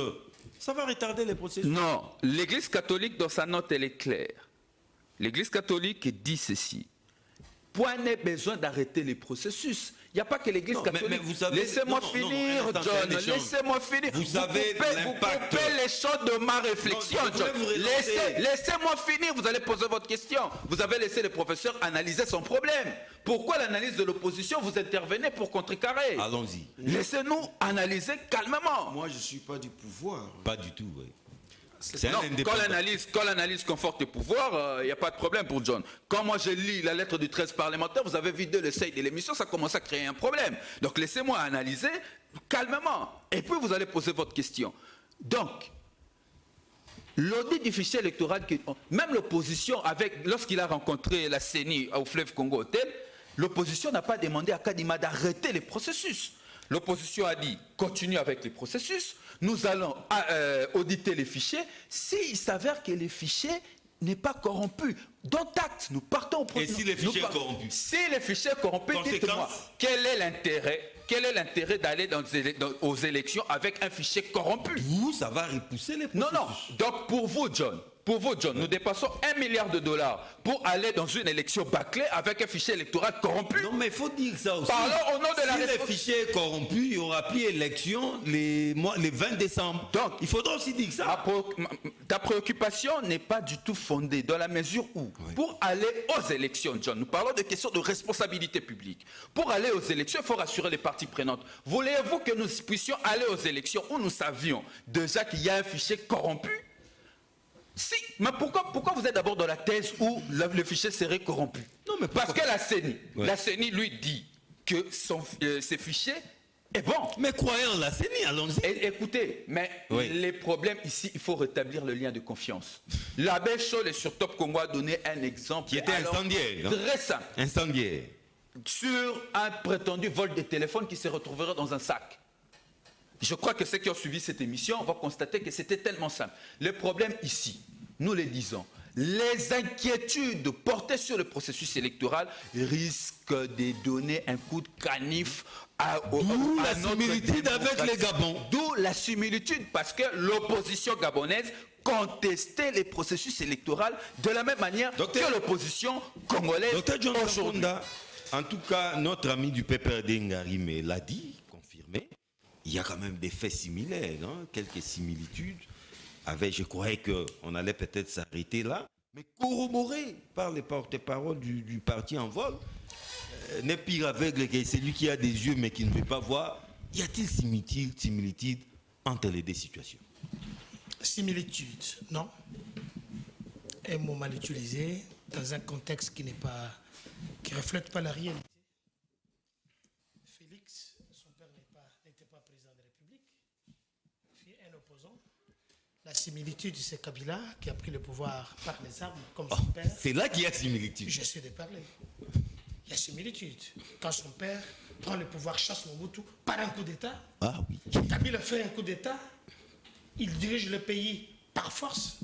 Ça va retarder les processus. Non, l'Église catholique, dans sa note, elle est claire. L'Église catholique dit ceci. Point n'est besoin d'arrêter les processus. Il n'y a pas que l'Église catholique. Laissez-moi finir, John. Laissez-moi finir. Vous savez l'impact. Vous coupez les champs de ma réflexion, John. Laissez-moi finir. Vous allez poser votre question. Vous avez laissé le professeur analyser son problème. Pourquoi l'analyse de l'opposition, vous intervenez pour contrecarrer? Allons-y. Laissez-nous analyser calmement. Moi, je ne suis pas du pouvoir. Pas du tout, oui. Non, quand l'analyse conforte le pouvoir, il n'y a pas de problème pour John. Quand moi je lis la lettre du 13 parlementaire, vous avez vidé le seuil de l'émission, ça commence à créer un problème. Donc laissez-moi analyser calmement. Et puis vous allez poser votre question. Donc, l'audit du fichier électoral, même l'opposition, lorsqu'il a rencontré la CENI au fleuve Congo Hôtel, l'opposition n'a pas demandé à Kadima d'arrêter les processus. L'opposition a dit, continue avec les processus, nous allons auditer les fichiers. S'il s'avère que les fichiers n'est pas corrompu, dont acte, nous partons au processus. Et si les fichiers sont corrompus? Si les fichiers sont corrompus, dites-moi, quel est l'intérêt d'aller aux élections avec un fichier corrompu? Tout ça va repousser les processus. Non. Donc pour vous, John, nous dépassons $1 milliard pour aller dans une élection bâclée avec un fichier électoral corrompu. Non, mais il faut dire ça aussi. Parlons au nom de si le fichier est corrompu, il n'y aura plus élection les 20 décembre. Donc, il faudra aussi dire ça. Ta préoccupation n'est pas du tout fondée dans la mesure où, pour aller aux élections, John, nous parlons de questions de responsabilité publique. Pour aller aux élections, il faut rassurer les parties prenantes. Voulez-vous que nous puissions aller aux élections où nous savions déjà qu'il y a un fichier corrompu? Si, mais pourquoi vous êtes d'abord dans la thèse où le fichier serait corrompu? Non, mais parce que la CENI lui dit que ces fichiers est bon. Mais croyez en la CENI, allons-y. Écoutez, mais les problèmes ici, il faut rétablir le lien de confiance. L'abbé Scholl sur Top Congo a donné un exemple qui était incendiaire. Très simple. Incendiaire. Sur un prétendu vol de téléphone qui se retrouverait dans un sac. Je crois que ceux qui ont suivi cette émission vont constater que c'était tellement simple. Le problème ici, nous le disons, les inquiétudes portées sur le processus électoral risquent de donner un coup de canif à la similitude avec les Gabons. D'où la similitude, parce que l'opposition gabonaise contestait les processus électoraux de la même manière que l'opposition congolaise Docteur John aujourd'hui. Kakonda, en tout cas, notre ami du PPRD Ngarime l'a dit, confirmé. Il y a quand même des faits similaires, hein, quelques similitudes. Je croyais qu'on allait peut-être s'arrêter là, mais corroboré par les porte-paroles du parti en vol. N'est pire aveugle que celui qui a des yeux mais qui ne veut pas voir. Y a-t-il similitude entre les deux situations? Similitude, non. Un mot mal utilisé dans un contexte qui reflète pas la réalité. Félix, son père n'était pas président de la République, fut un opposant. La similitude, c'est Kabila qui a pris le pouvoir par les armes, comme son père. C'est là qu'il y a similitude. J'essaie de parler. Il y a similitude. Quand son père prend le pouvoir, chasse Mobutu par un coup d'État. Ah oui. Kabila fait un coup d'État. Il dirige le pays par force.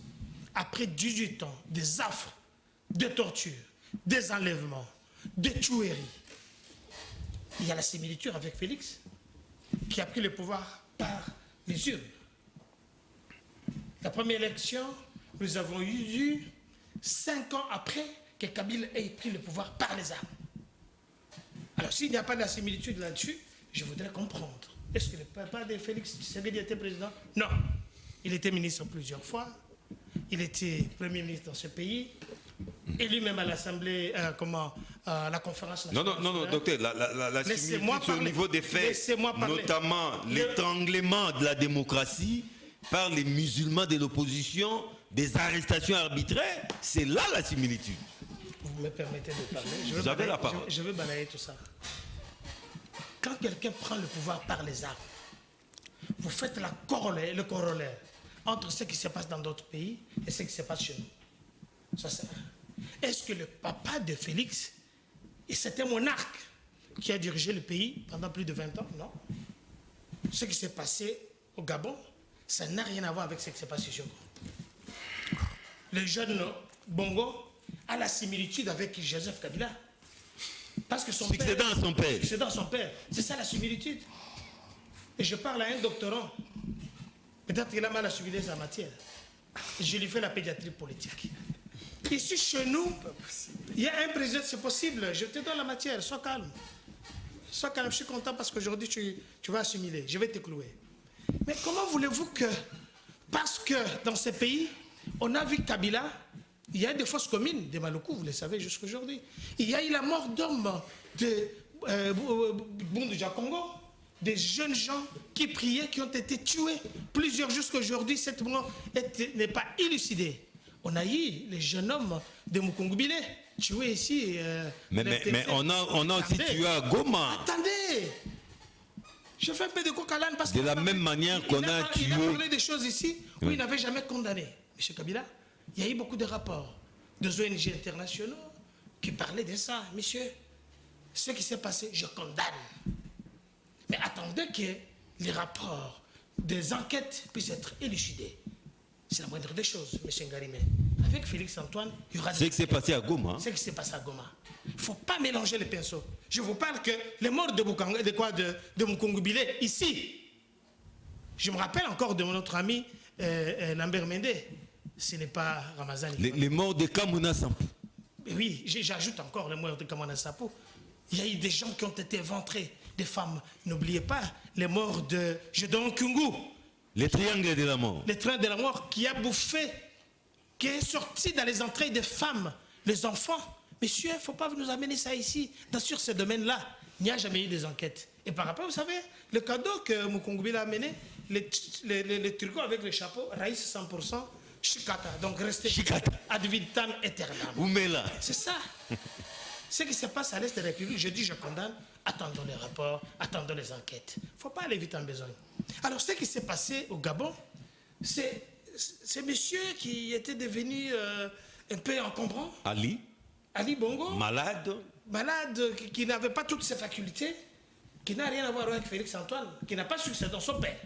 Après 18 ans, des affres, des tortures, des enlèvements, des tueries. Il y a la similitude avec Félix, qui a pris le pouvoir par les urnes. La première élection, nous avons eu 5 ans après que Kabila ait pris le pouvoir par les armes. Alors, s'il n'y a pas de la similitude là-dessus, je voudrais comprendre. Est-ce que le papa de Félix Tshisekedi était président? Non. Il était ministre plusieurs fois. Il était Premier ministre dans ce pays. Élu même à l'Assemblée, la conférence nationale. Non, docteur, la similitude c'est au niveau des faits, notamment l'étranglement de la démocratie par les musulmans de l'opposition, des arrestations arbitraires, c'est là la similitude. Vous me permettez de parler? Vous avez la parole. Je veux balayer tout ça. Quand quelqu'un prend le pouvoir par les armes, vous faites le corollaire entre ce qui se passe dans d'autres pays et ce qui se passe chez nous. Ça, c'est un. Est-ce que le papa de Félix, et c'était un monarque qui a dirigé le pays pendant plus de 20 ans? Non. Ce qui s'est passé au Gabon, ça n'a rien à voir avec ce qui s'est passé chez nous. Le jeune Bongo a la similitude avec Joseph Kabila. Parce que son père... C'est dans son père. C'est dans son père. C'est ça la similitude. Et je parle à un doctorant. Peut-être qu'il a mal assimilé sa matière. Je lui fais la pédiatrie politique. Ici, chez nous, il y a un président, c'est possible. Je te donne la matière, sois calme. Sois calme, je suis content parce qu'aujourd'hui, tu vas assimiler. Je vais te clouer. Mais comment voulez-vous que... Parce que dans ces pays, on a vu Kabila, il y a des fausses communes de Maluku, vous le savez jusqu'à aujourd'hui. Il y a eu la mort d'hommes de Bunduja Congo, des jeunes gens qui priaient, qui ont été tués. Plusieurs jusqu'à aujourd'hui, cette mort n'est pas élucidée. On a eu les jeunes hommes de Mukungubile tués ici. Mais on a aussi tué à Goma. Attendez! Je fais un peu de coq à l'âne parce que... De la même manière qu'on a tué... Il a parlé des choses ici où il n'avait jamais condamné. M. Kabila, il y a eu beaucoup de rapports des ONG internationaux qui parlaient de ça. Monsieur, ce qui s'est passé, je condamne. Mais attendez que les rapports des enquêtes puissent être élucidés. C'est la moindre des choses, M. Ngarime. Avec Félix Antoine, il y aura... C'est ce qui s'est passé à Goma. C'est ce qui s'est passé à Goma. Il ne faut pas mélanger les pinceaux. Je vous parle que les morts de Mukungubile, ici, je me rappelle encore de notre ami Lambert Mende. Ce n'est pas Ramazan. Les morts de Kamuna Sampou. Oui, j'ajoute encore les morts de Kamuna Sampou. Il y a eu des gens qui ont été éventrés, des femmes. N'oubliez pas les morts de Jedon Kungu. Les triangles de la mort. Le train de la mort qui a bouffé, qui est sorti dans les entrailles des femmes, les enfants. Monsieur, il ne faut pas nous amener ça ici. Sur ce domaine-là, il n'y a jamais eu des enquêtes. Et par rapport, vous savez, le cadeau que Mukungubile a amené, les turcos avec les chapeaux, Raïs 100%, Chikata. Donc restez ad vitam aeternam. Oumela. C'est ça. Ce qui se passe à l'Est de la République, je dis, je condamne. Attendons les rapports, attendons les enquêtes. Il ne faut pas aller vite en besogne. Alors, ce qui s'est passé au Gabon, c'est monsieur qui était devenu un peu encombrant. Ali Bongo. Malade, qui n'avait pas toutes ses facultés, qui n'a rien à voir avec Félix Antoine, qui n'a pas succès dans son père.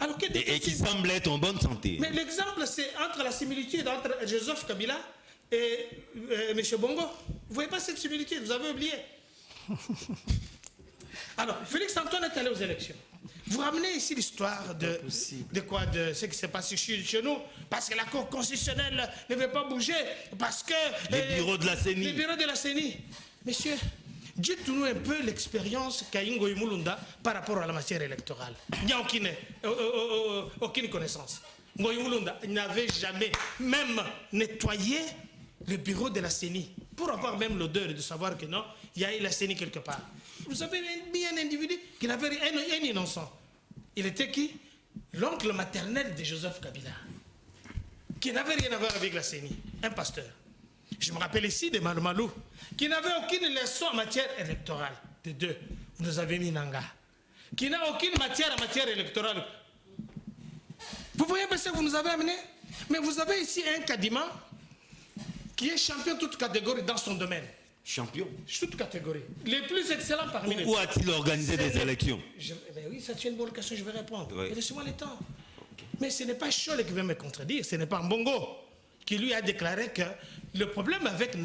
Alors que Et qui semble être en bonne santé. mais l'exemple, c'est entre la similitude entre Joseph Kabila et M. Bongo. Vous ne voyez pas cette similitude, vous avez oublié. Alors, Félix Antoine est allé aux élections. Vous ramenez ici l'histoire de ce qui s'est passé chez nous, parce que la Cour constitutionnelle ne veut pas bouger, parce que... Les bureaux de la CENI. Les bureaux de la CENI. Messieurs, dites-nous un peu l'expérience qu'a Ngoï Mulunda par rapport à la matière électorale. Il n'y a aucune connaissance. Ngoï Mulunda n'avait jamais même nettoyé le bureau de la CENI, pour avoir même l'odeur de savoir que non, il y a eu la CENI quelque part. Vous avez mis un individu qui n'avait un innocent. Il était qui? L'oncle maternel de Joseph Kabila, qui n'avait rien à voir avec la CENI, un pasteur. Je me rappelle ici de Malou, qui n'avait aucune leçon en matière électorale. De deux, vous nous avez mis Nanga, qui n'a aucune matière en matière électorale. Vous voyez ce que vous nous avez amené? Mais vous avez ici un Kadima qui est champion toute catégorie dans son domaine. Champion. Toute catégorie. Les plus excellents parmi les... Où a-t-il organisé des élections? Oui, c'est une bonne question, je vais répondre. Oui. Laissez-moi le temps. Mais ce n'est pas Chole qui veut me contredire, ce n'est pas Mbongo qui lui a déclaré que le problème avec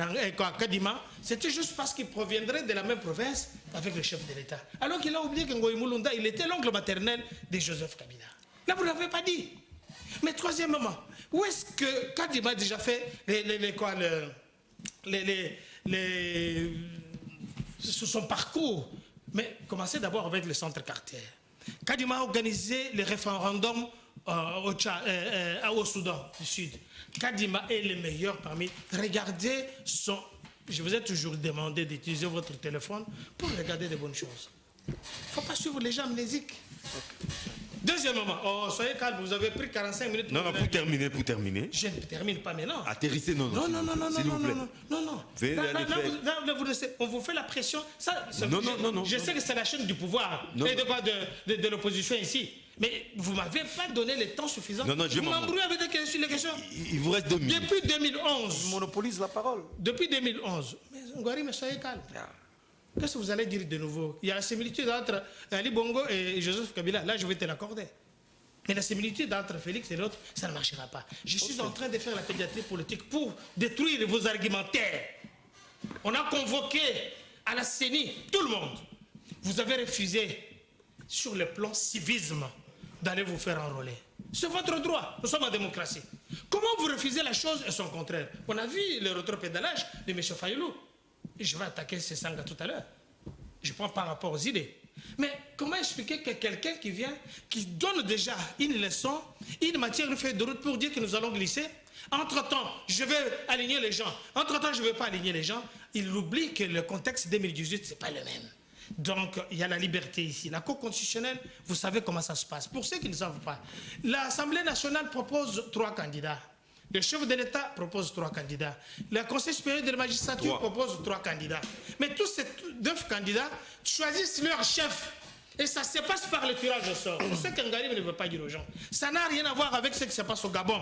Kadima, c'était juste parce qu'il proviendrait de la même province avec le chef de l'État. Alors qu'il a oublié que Ngoï Mulunda, il était l'oncle maternel de Joseph Kabila. Là, vous ne l'avez pas dit. Mais troisièmement, où est-ce que Kadima a déjà fait son parcours? Mais commencez d'abord avec le centre Carter. Kadima a organisé les référendums au Soudan du Sud. Kadima est le meilleur parmi... Regardez son... Je vous ai toujours demandé d'utiliser votre téléphone pour regarder des bonnes choses. Il ne faut pas suivre les gens amnésiques. Deuxièmement, soyez calme, vous avez pris 45 minutes. Non, pour terminer. Je ne termine pas maintenant. Atterrissez, non, s'il vous plaît. Non. On vous fait la pression. Non. Je sais que c'est la chaîne du pouvoir et de l'opposition ici. Mais vous ne m'avez pas donné le temps suffisant. Non, je vous m'embrouillez avec les questions. Il vous reste 2 minutes. Depuis 2011. Je monopolise la parole. Depuis 2011. Mais Ngouari, mais soyez calme. Qu'est-ce que vous allez dire de nouveau? Il y a la similitude entre Ali Bongo et Joseph Kabila. Là, je vais te l'accorder. Mais la similitude entre Félix et l'autre, ça ne marchera pas. Je suis en train de faire la pédiatrie politique pour détruire vos argumentaires. On a convoqué à la CENI tout le monde. Vous avez refusé, sur le plan civisme, d'aller vous faire enrôler. C'est votre droit. Nous sommes en démocratie. Comment vous refusez la chose et son contraire? On a vu le rétropédalage de M. Fayoulou. Je vais attaquer ces sangs tout à l'heure. Je prends par rapport aux idées. Mais comment expliquer que quelqu'un qui vient, qui donne déjà une leçon, une matière, une feuille de route pour dire que nous allons glisser, entre-temps, je vais aligner les gens, entre-temps, je ne vais pas aligner les gens, il oublie que le contexte 2018, ce n'est pas le même. Donc, il y a la liberté ici. La Cour constitutionnelle, vous savez comment ça se passe. Pour ceux qui ne savent pas, l'Assemblée nationale propose 3 candidats. Le chef de l'État propose 3 candidats. Le Conseil supérieur de la magistrature propose 3 candidats. Mais tous ces 9 candidats choisissent leur chef. Et ça se passe par le tirage au sort. C'est ce qu'Ngarib ne veut pas dire aux gens. Ça n'a rien à voir avec ce qui se passe au Gabon.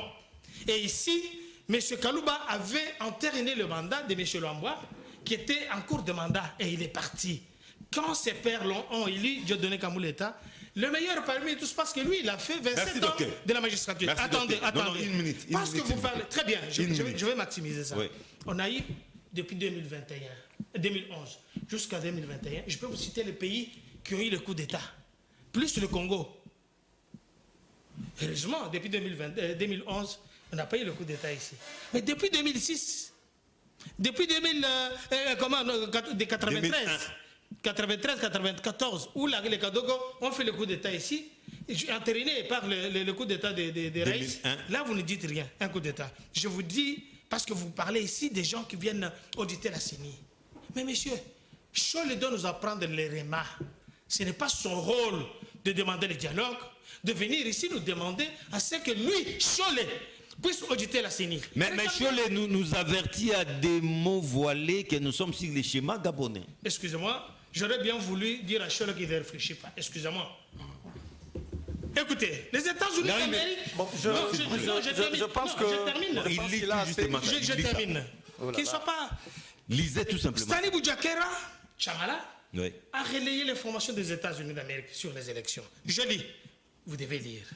Et ici, M. Kalouba avait entériné le mandat de M. Lamboa, qui était en cours de mandat, et il est parti. Quand ses pairs ont élu Dieudonné Kamouleta, le meilleur parmi tous, parce que lui, il a fait 27 ans de la magistrature. Merci, attendez. Non, une minute. Parce que vous parlez... Très bien, je vais maximiser ça. Oui. On a eu, depuis 2011 jusqu'à 2021, je peux vous citer les pays qui ont eu le coup d'État, plus le Congo. Heureusement, depuis 2011, on n'a pas eu le coup d'État ici. Mais depuis 2006, depuis 93-94, où les Kadogo ont fait le coup d'État ici, entériné par le coup d'État des Raïs. Là, vous ne dites rien, un coup d'État. Je vous dis, parce que vous parlez ici des gens qui viennent auditer la CENI. Mais messieurs, Chole doit nous apprendre les REMA. Ce n'est pas son rôle de demander le dialogue, de venir ici nous demander à ce que lui, Chole, puisse auditer la CENI. Mais Chole nous avertit à des mots voilés que nous sommes sur les schémas gabonais. Excusez-moi, j'aurais bien voulu dire à Chole qu'il ne réfléchit pas. Excusez-moi. Écoutez, les États-Unis d'Amérique... Je pense que... Je termine. Je termine. Qu'il ne soit pas... Lisez tout simplement. Stanley Boudiakera, Chamala, a relayé l'information des États-Unis d'Amérique sur les élections. Je lis. Vous devez lire.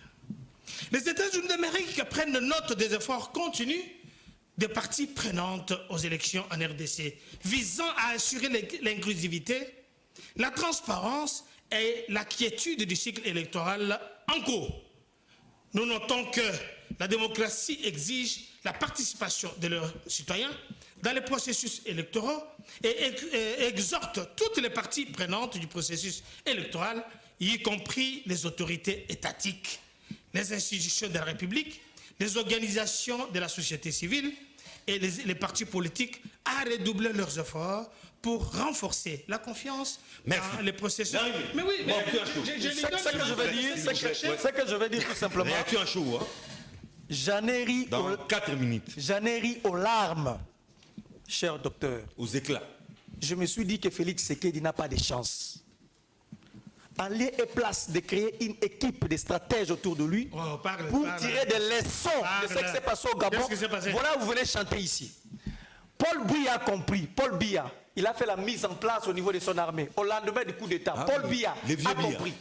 Les États-Unis d'Amérique prennent note des efforts continus des parties prenantes aux élections en RDC, visant à assurer l'inclusivité, la transparence et la quiétude du cycle électoral en cours. Nous notons que la démocratie exige la participation de leurs citoyens dans les processus électoraux et exhorte toutes les parties prenantes du processus électoral, y compris les autorités étatiques, les institutions de la République, les organisations de la société civile et les partis politiques à redoubler leurs efforts pour renforcer la confiance dans les processus. Mais oui, mais Ce que je veux dire tout simplement. Réaction à chaud, hein? J'en ai ri Dans 4 minutes. J'en ai ri aux larmes, cher docteur. Aux éclats. Je me suis dit que Félix Tshisekedi n'a pas de chance. En lieu et place de créer une équipe de stratèges autour de lui pour tirer des leçons de ce qui s'est passé au Gabon. Voilà, vous venez chanter ici. Paul Biya a compris. Paul Biya, il a fait la mise en place au niveau de son armée. Au lendemain du coup d'État, Paul Biya a compris.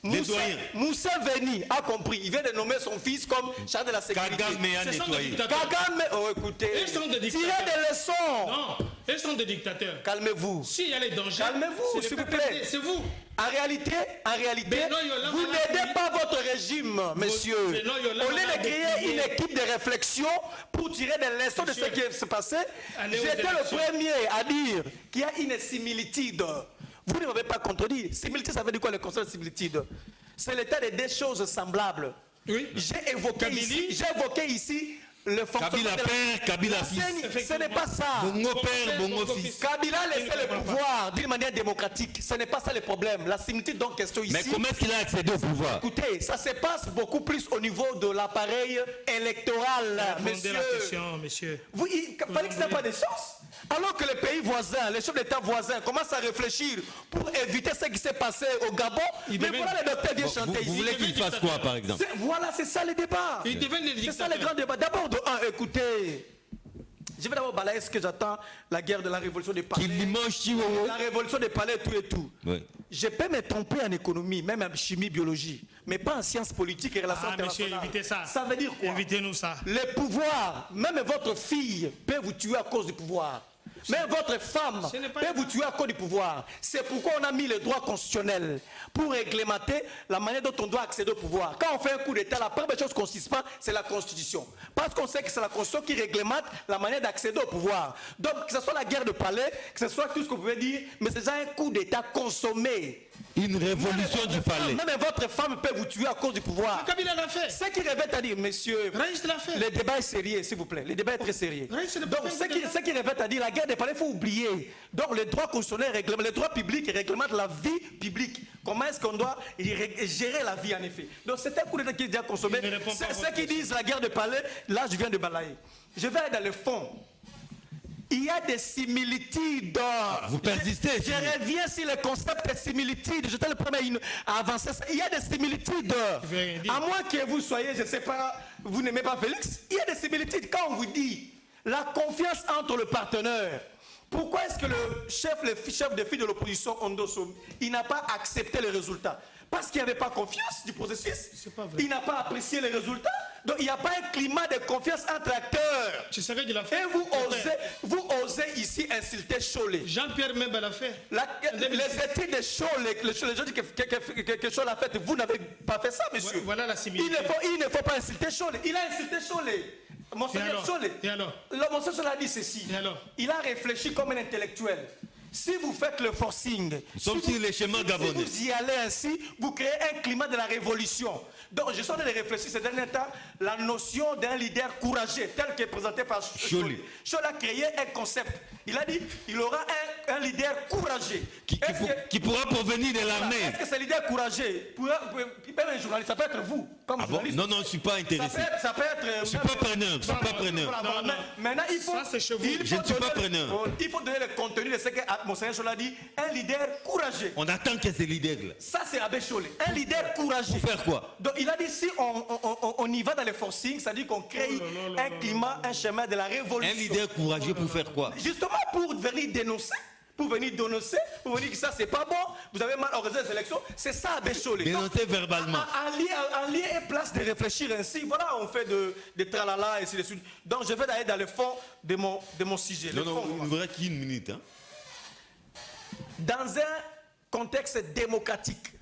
Moussa Veni a compris. Il vient de nommer son fils comme chargé de la sécurité. Kagame a nettoyé. Kagame, oh écoutez, tirez des leçons. Non, ils sont des dictateurs. Calmez-vous. S'il y a les dangers, calmez-vous, s'il vous plaît. C'est vous. En réalité, vous n'aidez pas votre régime, monsieur. Au lieu de créer une équipe de réflexion pour tirer des leçons de ce qui s'est passé, j'étais le premier à dire qu'il y a une similitude. Vous ne m'avez pas contredit. Similitude, ça veut dire quoi le concept de similitude? C'est l'état de deux choses semblables. Oui. J'ai évoqué ici le fonctionnement. Kabila père, Kabila fils. Ce n'est pas ça. Bongo père, Bongo fils. Kabila laissait le pouvoir d'une manière démocratique. Ce n'est pas ça le problème. La similitude donc question ici. Mais comment est-ce qu'il a accédé au pouvoir? Écoutez, ça se passe beaucoup plus au niveau de l'appareil électoral, monsieur. Vous, Félix n'a pas de chance. Alors que les pays voisins, les chefs d'État voisins commencent à réfléchir pour éviter ce qui s'est passé au Gabon, mais voilà le docteur vient chanter ici. Vous voulez qu'il fasse quoi, par exemple? Voilà, c'est ça le débat. C'est ça le grand débat. D'abord, écoutez, je vais d'abord balayer ce que j'attends, la guerre de la révolution des palais. La révolution des palais, tout et tout. Oui. Je peux me tromper en économie, même en chimie, biologie, mais pas en sciences politiques et relations internationales. Monsieur, évitez ça. Ça veut dire quoi? Évitez-nous ça. Le pouvoir, même votre fille peut vous tuer à cause du pouvoir. Même votre femme peut vous tuer à cause du pouvoir. C'est pourquoi on a mis le droit constitutionnel pour réglementer la manière dont on doit accéder au pouvoir. Quand on fait un coup d'État, la première chose qu'on suspend, c'est la Constitution. Parce qu'on sait que c'est la Constitution qui réglemente la manière d'accéder au pouvoir. Donc, que ce soit la guerre de palais, que ce soit tout ce que vous pouvez dire, mais c'est déjà un coup d'État consommé. Une révolution du palais. Même votre femme peut vous tuer à cause du pouvoir. Kabila l'a fait. Ce qui revient à dire, monsieur, le débat est sérieux, s'il vous plaît. Le débat est très sérieux. Donc, ce qui revient à dire, la guerre des palais, il faut oublier. Donc, le droit constitutionnel réglemente, le droit public réglemente la vie publique. Comment est-ce qu'on doit gérer la vie, en effet. Donc, c'est un coup d'État qui est déjà consommé. Ceux qui disent la guerre des palais, là, je viens de balayer. Je vais aller dans le fond. Il y a des similitudes. Vous persistez. Je reviens sur le concept de similitude. J'étais le premier à avancer. Il y a des similitudes. À moins que vous soyez, je ne sais pas, vous n'aimez pas Félix. Il y a des similitudes. Quand on vous dit la confiance entre le partenaire, pourquoi est-ce que le chef de file de l'opposition, Ondo Somi, il n'a pas accepté les résultats? Parce qu'il n'y avait pas confiance du processus. Il n'a pas apprécié les résultats. Donc il n'y a pas un climat de confiance entre acteurs. Tu savais qu'il a fait. Et vous osez ici insulter Cholet. Jean-Pierre Memba l'a fait. Les études de Cholet, les gens disent que Cholet a fait, vous n'avez pas fait ça, monsieur. Voilà la similitude. Il ne faut pas insulter Cholet. Il a insulté Cholet. Monseigneur Cholet. Et alors? Monseigneur Cholet a dit ceci. Il a réfléchi comme un intellectuel. Si vous faites le forcing, si vous y allez ainsi, vous créez un climat de la révolution. Donc, je suis en train de réfléchir ces derniers temps, la notion d'un leader courageux, tel que présenté par Cholet. Cholet a créé un concept. Il a dit il aura un leader courageux. Qui pourra provenir de l'armée. Est-ce que ce leader courageux, même un journaliste, ça peut être vous, comme journaliste. Non, je ne suis pas intéressé. Ça peut être. Je ne suis pas preneur. Maintenant, il faut. Je ne suis pas preneur. Il faut donner le contenu de ce que Monseigneur Cholet a dit. Un leader courageux. On attend que ces leaders-là. Ça, c'est Abbé Cholet. Un leader courageux. Pour faire quoi? Donc, il a dit si on y va dans les forcing, c'est-à-dire qu'on crée un climat, un chemin de la révolution. Un leader courageux pour faire quoi? Justement pour venir dénoncer. pour venir dénoncer, pour venir que ça c'est pas bon, vous avez mal organisé les élections, c'est ça Bécholé. Dénoncer verbalement. En lieu et place de réfléchir ainsi, voilà, on fait de tralala et ainsi de suite. Donc je vais aller dans le fond de mon sujet. Non, vous verrez qu'une minute. Hein. Dans un contexte démocratique,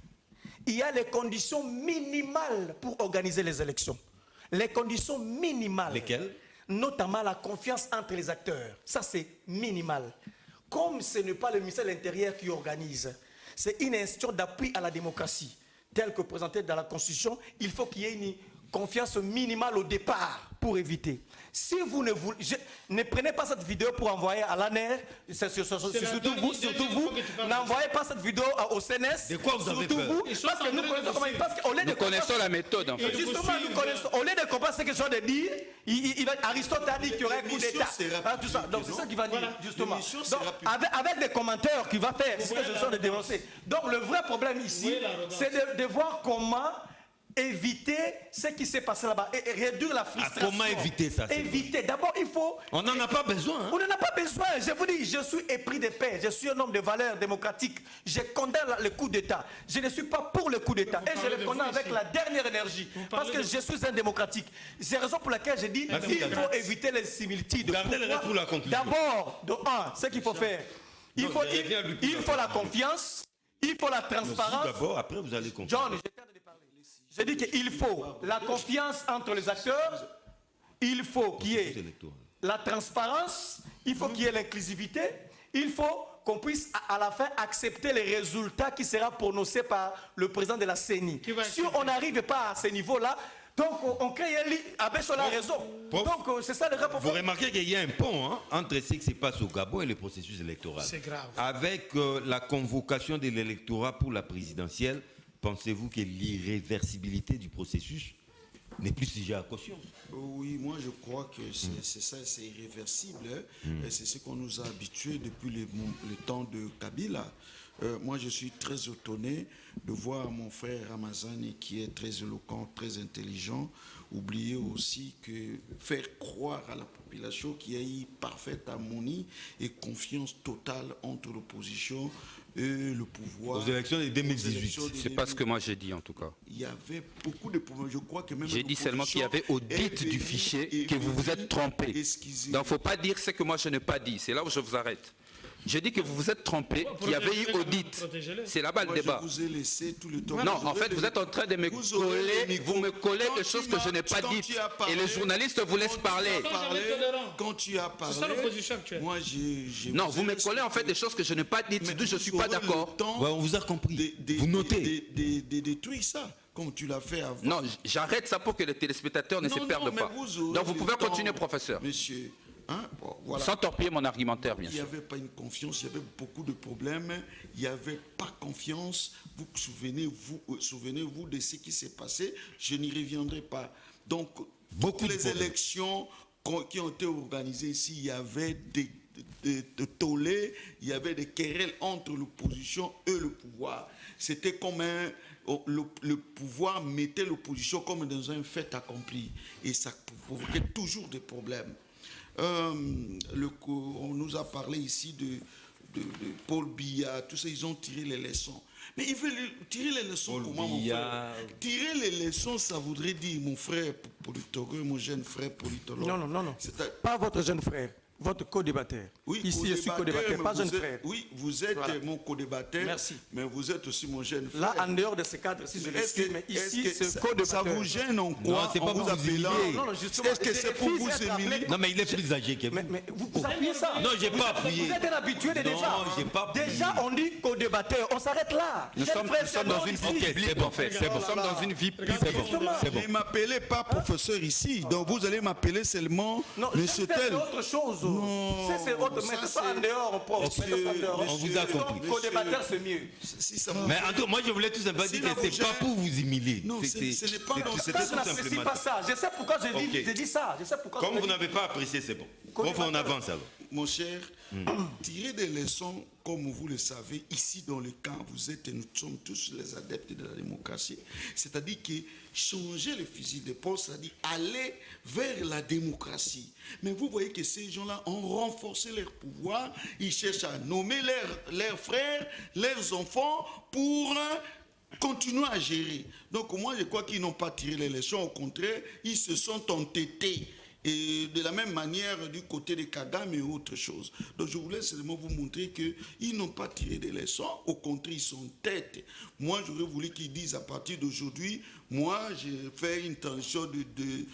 il y a les conditions minimales pour organiser les élections. Les conditions minimales. Lesquelles? Notamment la confiance entre les acteurs. Ça, c'est minimal. Comme ce n'est pas le ministère de l'Intérieur qui organise, c'est une institution d'appui à la démocratie, telle que présentée dans la Constitution, il faut qu'il y ait une confiance minimale au départ pour éviter. Si vous ne prenez pas cette vidéo pour envoyer à l'ANER, surtout vous, n'envoyez pas cette vidéo au CNS. De quoi vous avez peur? Parce que nous connaissons comment il passe. Nous connaissons la méthode en fait. Justement, nous connaissons. Au lieu de comprendre ce que je viens de dire, Aristote a dit qu'il y aurait un coup d'État. Tout ça. Donc c'est ça qu'il va dire, justement. Donc, avec des commentaires qu'il va faire, c'est ce que je viens de dénoncer. Donc le vrai problème ici, c'est de voir comment éviter ce qui s'est passé là-bas et réduire la frustration. Comment éviter ça? Éviter. D'abord, il faut... On n'en a pas besoin. Hein? On n'en a pas besoin. Je vous dis, je suis épris de paix. Je suis un homme de valeurs démocratiques. Je condamne le coup d'État. Je ne suis pas pour le coup d'État. Et je le condamne avec la dernière énergie. Parce que je suis un démocratique. C'est la raison pour laquelle je dis qu'il faut éviter les similitudes. D'abord, ce qu'il faut faire, il faut la confiance, il faut la transparence. D'abord, après vous allez comprendre. John, je dis qu'il faut la confiance entre les acteurs, il faut qu'il y ait la transparence, il faut qu'il y ait l'inclusivité, il faut qu'on puisse à la fin accepter les résultats qui seront prononcés par le président de la CENI. Si on n'arrive pas à ce niveau-là, donc on crée un lit. Abéchola a raison. Donc c'est ça le rapport. Vous remarquez qu'il y a un pont entre ce qui se passe au Gabon et le processus électoral. C'est grave. Avec la convocation de l'électorat pour la présidentielle, pensez-vous que l'irréversibilité du processus n'est plus sujet à caution? Oui, moi je crois que c'est ça, c'est irréversible. Et c'est ce qu'on nous a habitués depuis le temps de Kabila. Moi je suis très étonné de voir mon frère Ramazani, qui est très éloquent, très intelligent, oublier aussi que faire croire à la population qu'il y a eu parfaite harmonie et confiance totale entre l'opposition et le pouvoir. Aux élections de 2018. C'est pas ce que moi j'ai dit en tout cas. Il y avait beaucoup de problèmes. Je crois que même j'ai dit seulement qu'il y avait audit du fichier, que vous vous êtes trompé. Donc il ne faut pas dire ce que moi je n'ai pas dit. C'est là où je vous arrête. Je dis que vous vous êtes trompé, qu'il y avait eu audit. C'est là-bas le débat. Je vous ai laissé tout le temps. Non, en fait, vous êtes en train de me coller, vous me collez des choses que je n'ai pas dites. Et les journalistes vous laissent parler. Quand tu as parlé, c'est ça l'opposition actuelle. Moi, j'ai... Non, vous me collez en fait des choses que je n'ai pas dites, d'où je ne suis pas d'accord. Ouais, on vous a compris. Vous notez. De détruire ça, comme tu l'as fait avant. Non, j'arrête ça pour que les téléspectateurs ne se perdent pas. Donc vous pouvez continuer, professeur. Monsieur. Hein? Bon, voilà. Sans torpiller mon argumentaire, bien sûr. Il n'y avait pas une confiance, il y avait beaucoup de problèmes, il n'y avait pas confiance. Vous souvenez-vous de ce qui s'est passé, je n'y reviendrai pas. Donc, toutes les élections qui ont été organisées ici, il y avait des tollés, il y avait des querelles entre l'opposition et le pouvoir. C'était comme le pouvoir mettait l'opposition comme dans un fait accompli. Et ça provoquait toujours des problèmes. On nous a parlé ici de Paul Biya, tout ça, ils ont tiré les leçons. Mais ils veulent tirer les leçons Paul comment, Biya... mon frère? Tirer les leçons, ça voudrait dire, mon frère politologue, mon jeune frère politologue. Non. Pas votre jeune frère. Votre co-débatteur. Oui, ici, je suis co-débatteur, pas jeune frère. Oui, vous êtes mon co-débatteur. Merci. Mais vous êtes aussi mon jeune frère. Là, en dehors de ce cadre, si je l'excuse, mais ici, c'est co-débatteur. Ça vous gêne en quoi? Non, c'est pas vous appeler. Non, justement. Est-ce que c'est pour vous humilier? Non, mais il est plus âgé que vous. Mais vous appuyez ça. Non, j'ai pas appuyé. Vous êtes un habitué de déjà. Non, j'ai pas appuyé. Déjà, on dit co-débatteur. On s'arrête là. Nous sommes dans une vie publique, en fait. Nous sommes dans une vie publique. Ne m'appelez pas professeur ici. Donc vous allez m'appeler seulement monsieur tel. C'est autre chose. Non. C'est autre. Mettez ça en dehors, prof. On vous a compris. Co-débatteur, c'est mieux. Mais en tout cas, moi, je voulais tout simplement dire que c'est pas pour vous humilier. Non, ce n'est pas dans C'était tout Je n'apprécie simplement pas ça. Je sais pourquoi j'ai dit ça. Je sais pourquoi. Comme vous n'avez pas apprécié, c'est bon. Prof, on avance alors. Mon cher, tirer des leçons comme vous le savez, ici dans le camp, vous êtes et nous sommes tous les adeptes de la démocratie. C'est-à-dire que changer le fusil d'épaule, c'est-à-dire aller vers la démocratie. Mais vous voyez que ces gens-là ont renforcé leur pouvoir. Ils cherchent à nommer leurs frères, leurs enfants pour continuer à gérer. Donc moi, je crois qu'ils n'ont pas tiré les leçons. Au contraire, ils se sont entêtés. Et de la même manière du côté de Kagame et autre chose. Donc je voulais seulement vous montrer qu'ils n'ont pas tiré des leçons. Au contraire, ils sont têtes. Moi, j'aurais voulu qu'ils disent à partir d'aujourd'hui, moi, j'ai fait une transition d'une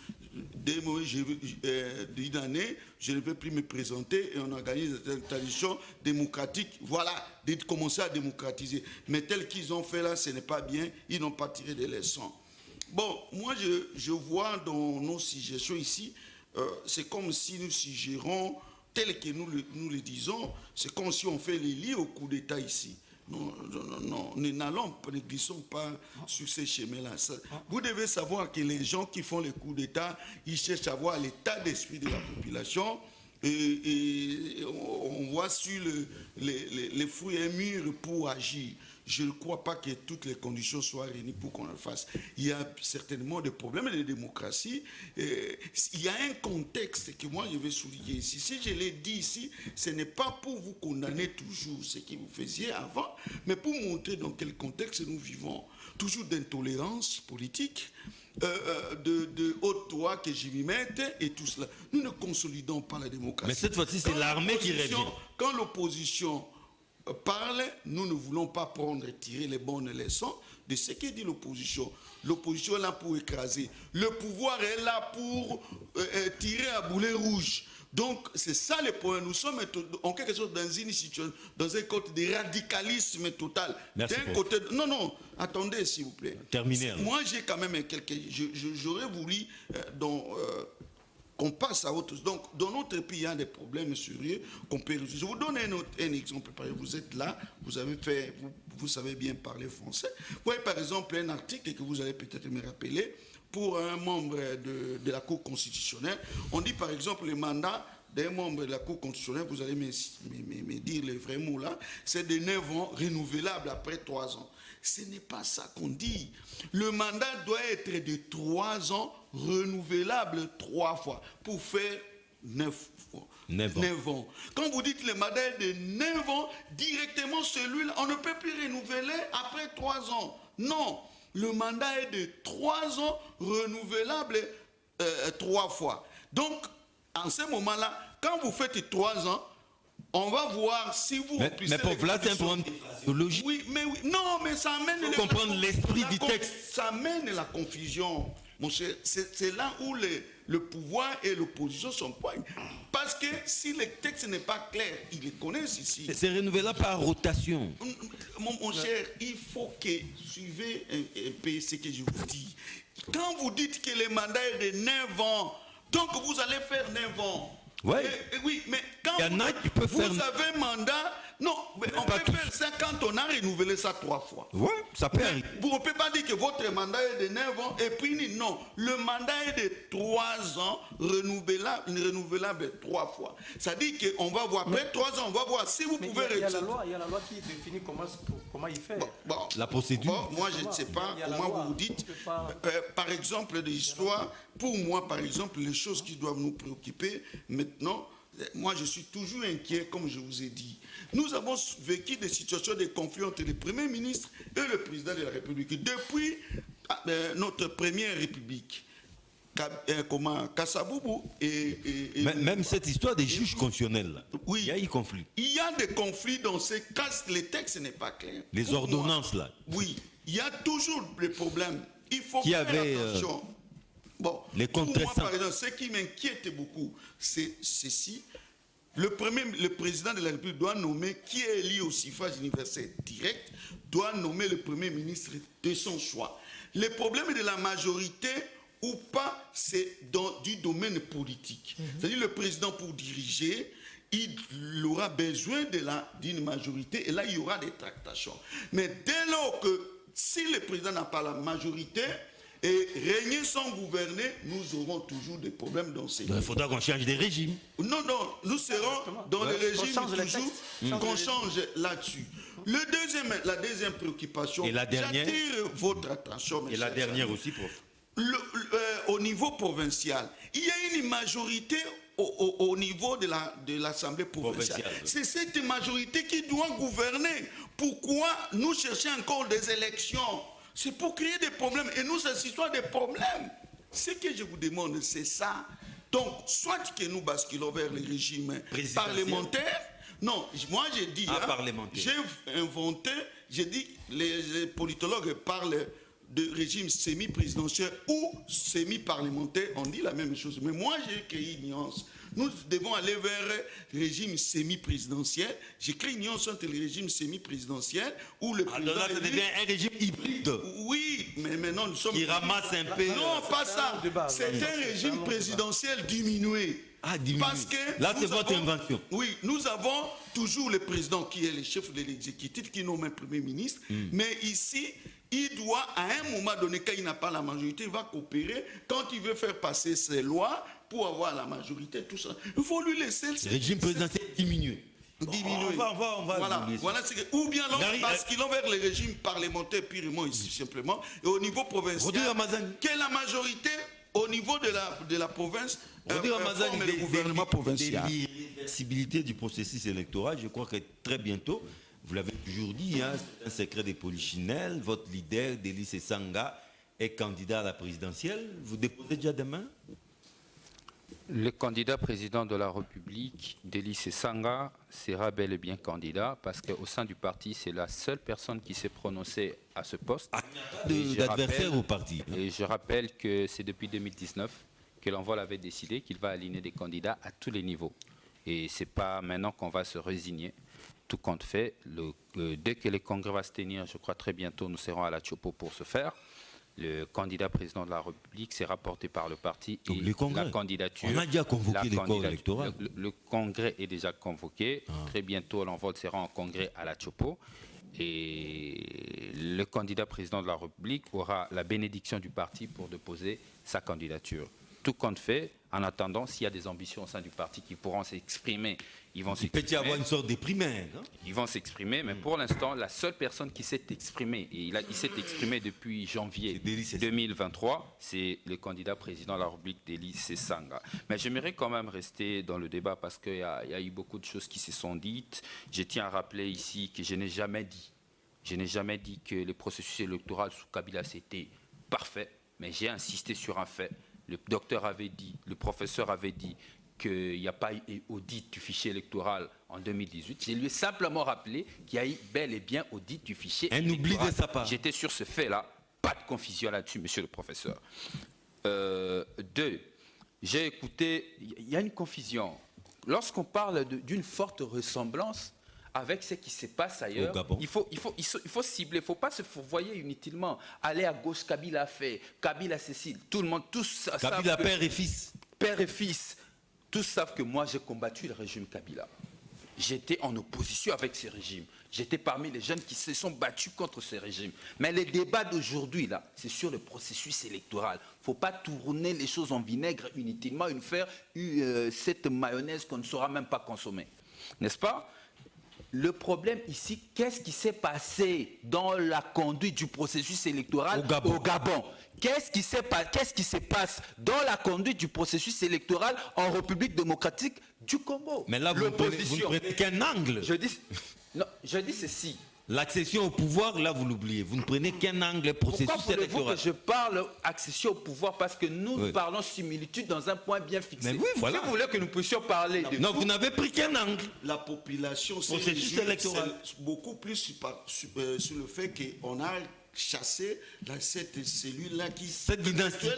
année, je ne vais plus me présenter et on organise une transition démocratique. Voilà, de commencer à démocratiser. Mais tel qu'ils ont fait là, ce n'est pas bien. Ils n'ont pas tiré des leçons. Bon, moi, je vois dans nos suggestions ici, c'est comme si nous suggérons, tel que nous le disons, c'est comme si on fait les lits au coup d'État ici. Non, ne glissons pas sur ces chemins-là. Vous devez savoir que les gens qui font les coups d'État, ils cherchent à voir l'état d'esprit de la population. Et on voit sur les fruits et mûrs pour agir. Je ne crois pas que toutes les conditions soient réunies pour qu'on le fasse. Il y a certainement des problèmes de démocratie. Il y a un contexte que moi je vais souligner ici. Si je l'ai dit ici, ce n'est pas pour vous condamner toujours ce que vous faisiez avant, mais pour montrer dans quel contexte nous vivons. Toujours d'intolérance politique, de haute loi que je m'y mette et tout cela. Nous ne consolidons pas la démocratie. Mais cette fois-ci, c'est l'armée qui revient. Quand l'opposition parle, nous ne voulons pas prendre et tirer les bonnes leçons de ce que dit l'opposition. L'opposition est là pour écraser. Le pouvoir est là pour tirer à boulet rouge. Donc, c'est ça le point. Nous sommes en quelque sorte dans une situation, dans un côté de radicalisme total. D'un côté, non, attendez s'il vous plaît. Terminez. Moi, j'ai quand même j'aurais voulu qu'on passe à autre chose. Donc, dans notre pays, il y a des problèmes sérieux qu'on peut résoudre. Je vous donne un exemple. Vous êtes là, vous savez bien parler français. Vous voyez par exemple un article que vous allez peut-être me rappeler pour un membre de la Cour constitutionnelle. On dit par exemple le mandat d'un membre de la Cour constitutionnelle, vous allez me dire les vrais mots là, c'est de 9 ans renouvelable après 3 ans. Ce n'est pas ça qu'on dit. Le mandat doit être de 3 ans renouvelable 3 fois pour faire 9 ans. Quand vous dites le mandat est de 9 ans, directement celui-là, on ne peut plus renouveler après 3 ans. Non, le mandat est de 3 ans renouvelable 3 fois. Donc, en ce moment-là, quand vous faites 3 ans, on va voir si vous... Mais pour là, c'est un problème logique. Oui, non, mais ça amène... Il faut comprendre l'esprit du texte. Ça amène la confusion, mon cher. C'est là où le pouvoir et l'opposition sont poignés. Parce que si le texte n'est pas clair, ils le connaissent ici. C'est renouvelable par rotation. Mon cher, il faut que suivez un peu ce que je vous dis. Quand vous dites que le mandat est de 9 ans, donc vous allez faire 9 ans. Ouais. Oui, mais quand vous avez un mandat, non, mais on peut faire ça quand on a renouvelé ça 3 fois. Oui, ça peut arriver. Vous ne pouvez pas dire que votre mandat est de 9 ans et puis non. Le mandat est de 3 ans renouvelable 3 fois. Ça dit qu'on va voir, après 3 ans, on va voir si vous pouvez... Il y a la loi qui définit comment il fait. La procédure. Moi, je ne sais pas comment vous dites. Par exemple, de l'histoire, pour moi, par exemple, les choses qui doivent nous préoccuper maintenant, moi, je suis toujours inquiet, comme je vous ai dit. Nous avons vécu des situations de conflit entre le Premier ministre et le président de la République. Depuis notre première République, Kassaboubou même cette histoire des juges constitutionnels, là, oui, il y a eu conflit. Il y a des conflits dans ces cas, le texte n'est pas clair. Les ordonnances, là. Oui, il y a toujours des problèmes. Il faut faire attention. Bon, les pour moi, contestants. par exemple, ce qui m'inquiète beaucoup, c'est ceci. Le président de la République doit nommer, qui est élu au suffrage universel direct, doit nommer le Premier ministre de son choix. Le problème de la majorité ou pas, c'est du domaine politique. C'est-à-dire le président, pour diriger, il aura besoin d'une majorité, et là, il y aura des tractations. Mais dès lors que, si le président n'a pas la majorité, et régner sans gouverner, nous aurons toujours des problèmes dans ces... Il faudra qu'on change des régimes. Non, nous serons dans le régime toujours qu'on change là-dessus. La deuxième préoccupation, et la dernière, j'attire votre attention, mes et la chers dernière amis. aussi, prof. Au niveau provincial, il y a une majorité au niveau de l'Assemblée provinciale. C'est cette majorité qui doit gouverner. Pourquoi nous cherchons encore des élections? C'est pour créer des problèmes. Et nous assistons à des problèmes. Ce que je vous demande, c'est ça. Donc, soit que nous basculons vers le régime parlementaire. Non, moi j'ai dit, j'ai inventé, j'ai dit, les politologues parlent de régime semi-présidentiel ou semi-parlementaire, on dit la même chose. Mais moi, j'ai créé une nuance. Nous devons aller vers le régime semi-présidentiel. J'ai créé une nuance entre le régime semi-présidentiel où le président... Alors là, ça devient un régime hybride. Oui, mais maintenant nous sommes... Qui ramasse un peu... Non, pas ça. C'est un régime présidentiel diminué. Diminué. Parce que là, c'est votre invention. Oui, nous avons toujours le président qui est le chef de l'exécutif, qui nomme un premier ministre. Mais ici... il doit, à un moment donné, quand il n'a pas la majorité, il va coopérer. Quand il veut faire passer ses lois pour avoir la majorité, tout ça, il faut lui laisser... Le régime présidentiel diminué. Diminuer. On va voilà ou bien basculons vers le régime parlementaire purement ici, simplement. Et au niveau provincial, quelle est la majorité au niveau de la province forme le gouvernement provincial. L'irréversibilité du processus électoral, je crois que très bientôt, vous l'avez toujours dit, hein, c'est un secret de Polichinelle, votre leader, Délice Sanga, est candidat à la présidentielle. Vous déposez déjà demain? Le candidat président de la République, Délice Sanga, sera bel et bien candidat parce qu'au sein du parti, c'est la seule personne qui s'est prononcée à ce poste. D'adversaire au parti. Et je rappelle que c'est depuis 2019 que l'envol avait décidé qu'il va aligner des candidats à tous les niveaux. Et ce n'est pas maintenant qu'on va se résigner. Tout compte fait, dès que le congrès va se tenir, je crois très bientôt, nous serons à la Tchopo pour ce faire. Le candidat président de la République s'est rapporté par le parti et la candidature. On a déjà convoqué les corps électoraux. Le congrès est déjà convoqué. Très bientôt, l'envol sera en congrès à la Tchopo. Et le candidat président de la République aura la bénédiction du parti pour déposer sa candidature. Tout compte fait, en attendant, s'il y a des ambitions au sein du parti qui pourront s'exprimer, ils vont s'exprimer. Il peut y avoir une sorte de primaire. Hein? Ils vont s'exprimer, mais pour l'instant, la seule personne qui s'est exprimée, et il s'est exprimé depuis janvier 2023, c'est le candidat président de la République, Délice Sanga. Mais j'aimerais quand même rester dans le débat parce qu'il y a eu beaucoup de choses qui se sont dites. Je tiens à rappeler ici que je n'ai jamais dit que le processus électoral sous Kabila c'était parfait, mais j'ai insisté sur un fait. Le docteur avait dit, le professeur avait dit qu'il n'y a pas eu audit du fichier électoral en 2018. Je lui ai simplement rappelé qu'il y a eu bel et bien audit du fichier électoral. Un oubli de sa part. J'étais sur ce fait-là. Pas de confusion là-dessus, monsieur le professeur. Deux, j'ai écouté, il y a une confusion. Lorsqu'on parle d'une forte ressemblance avec ce qui se passe ailleurs, il faut cibler, il ne faut pas se fourvoyer inutilement. Aller à gauche, Kabila a fait, Kabila Cécile, tout le monde, tous savent Kabila père et fils. Père et fils, tous savent que moi j'ai combattu le régime Kabila. J'étais en opposition avec ce régime. J'étais parmi les jeunes qui se sont battus contre ce régime. Mais les débats d'aujourd'hui, là, c'est sur le processus électoral. Il ne faut pas tourner les choses en vinaigre inutilement et faire cette mayonnaise qu'on ne saura même pas consommer. N'est-ce pas ? Le problème ici, qu'est-ce qui s'est passé dans la conduite du processus électoral au Gabon? Qu'est-ce qui se passe dans la conduite du processus électoral en République démocratique du Congo? Mais là, vous ne prenez qu'un angle. Je dis ceci. L'accession au pouvoir, là, vous l'oubliez. Vous ne prenez qu'un angle processus électoral. Pourquoi que je parle accession au pouvoir? Parce que nous parlons similitude dans un point bien fixé. Mais oui, voilà. Si vous voulez que nous puissions parler de non, vous n'avez pris qu'un angle. La population s'est beaucoup plus sur le fait qu'on a chassé cette cellule-là qui... Cette dynastie.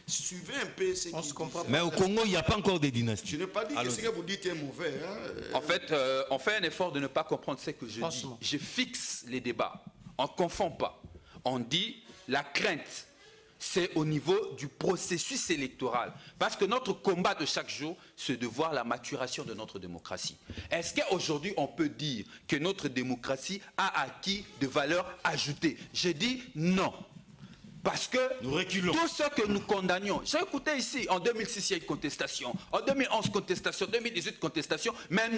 Suivez un peu ce On se comprend. Mais au Congo, il n'y a pas encore de dynastie. Je n'ai pas dit que ce que vous dites est mauvais. Hein. En fait, on fait un effort de ne pas comprendre ce que je dis. Je fixe les débats. On ne confond pas. On dit la crainte, c'est au niveau du processus électoral. Parce que notre combat de chaque jour, c'est de voir la maturation de notre démocratie. Est-ce qu'aujourd'hui, on peut dire que notre démocratie a acquis de valeurs ajoutées? Je dis non. Parce que nous reculons. Tout ce que nous condamnions, j'ai écouté ici, en 2006, il y a une contestation, en 2011, contestation, 2018, contestation, mais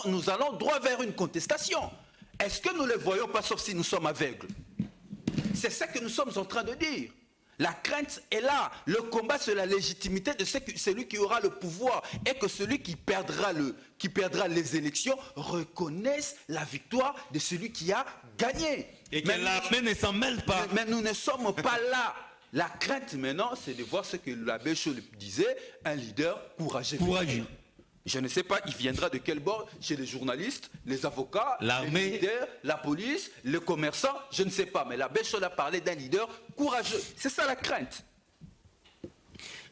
nous allons droit vers une contestation. Est-ce que nous ne les voyons pas, sauf si nous sommes aveugles? C'est ça que nous sommes en train de dire. La crainte est là. Le combat, c'est la légitimité de celui qui aura le pouvoir et que celui qui perdra les élections reconnaisse la victoire de celui qui a gagné. Et que l'armée ne s'en mêle pas. Mais nous ne sommes pas là. La crainte maintenant, c'est de voir ce que l'abbé Chaud disait, un leader courageux. Je ne sais pas, il viendra de quel bord, chez les journalistes, les avocats, les militaires, la police, les commerçants, je ne sais pas. Mais l'abbé Chaud a parlé d'un leader courageux. C'est ça la crainte.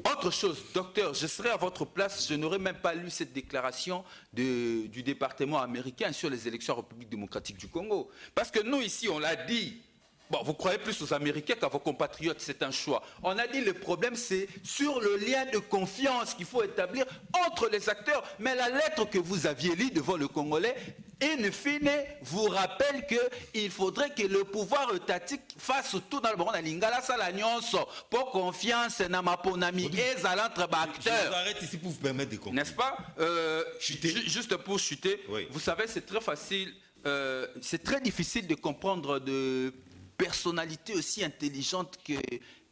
Autre chose, docteur, je serais à votre place, je n'aurais même pas lu cette déclaration du département américain sur les élections en République démocratique du Congo. Parce que nous, ici, on l'a dit. Bon, vous croyez plus aux Américains qu'à vos compatriotes, c'est un choix. On a dit le problème, c'est sur le lien de confiance qu'il faut établir entre les acteurs. Mais la lettre que vous aviez lue devant le Congolais, in fine, vous rappelle qu'il faudrait que le pouvoir étatique fasse tout dans le monde. Pour confiance, n'a ma ponami et entre acteurs. Je vous arrête ici pour vous permettre de comprendre. N'est-ce pas? Juste pour chuter, oui. Vous savez, c'est très facile, c'est très difficile de comprendre de personnalités aussi intelligentes que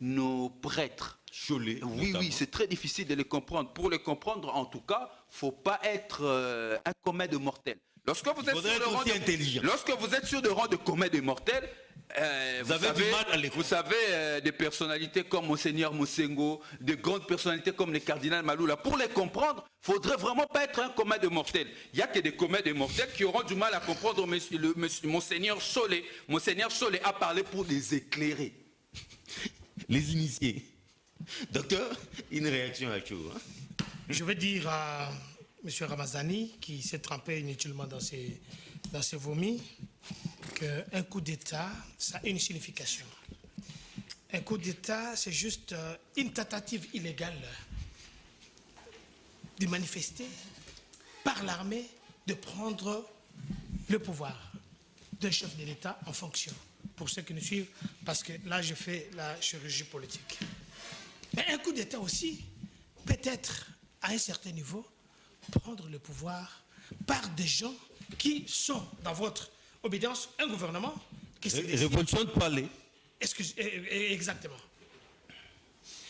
nos prêtres. Cholet, oui, c'est très difficile de les comprendre. Pour les comprendre, en tout cas, il ne faut pas être un commun de mortels. Lorsque vous êtes sur le rang de commun de mortels, vous savez, des personnalités comme Monseigneur Mosengo, de grandes personnalités comme le cardinal Maloula, pour les comprendre, il ne faudrait vraiment pas être un commun de mortels. Il n'y a que des communs de mortels qui auront du mal à comprendre Monseigneur Cholet. Monseigneur Cholet a parlé pour les éclairer. Les initiés. Docteur, une réaction à chaud. Je veux dire à M. Ramazani, qui s'est trempé inutilement dans ses vomis, qu'un coup d'État, ça a une signification. Un coup d'État, c'est juste une tentative illégale de manifester par l'armée de prendre le pouvoir d'un chef de l'État en fonction. Pour ceux qui nous suivent, parce que là, je fais la chirurgie politique. Mais un coup d'État aussi, peut-être, à un certain niveau, prendre le pouvoir par des gens qui sont dans votre obédience, un gouvernement qui s'est décidé. Révolution de palais. Exactement.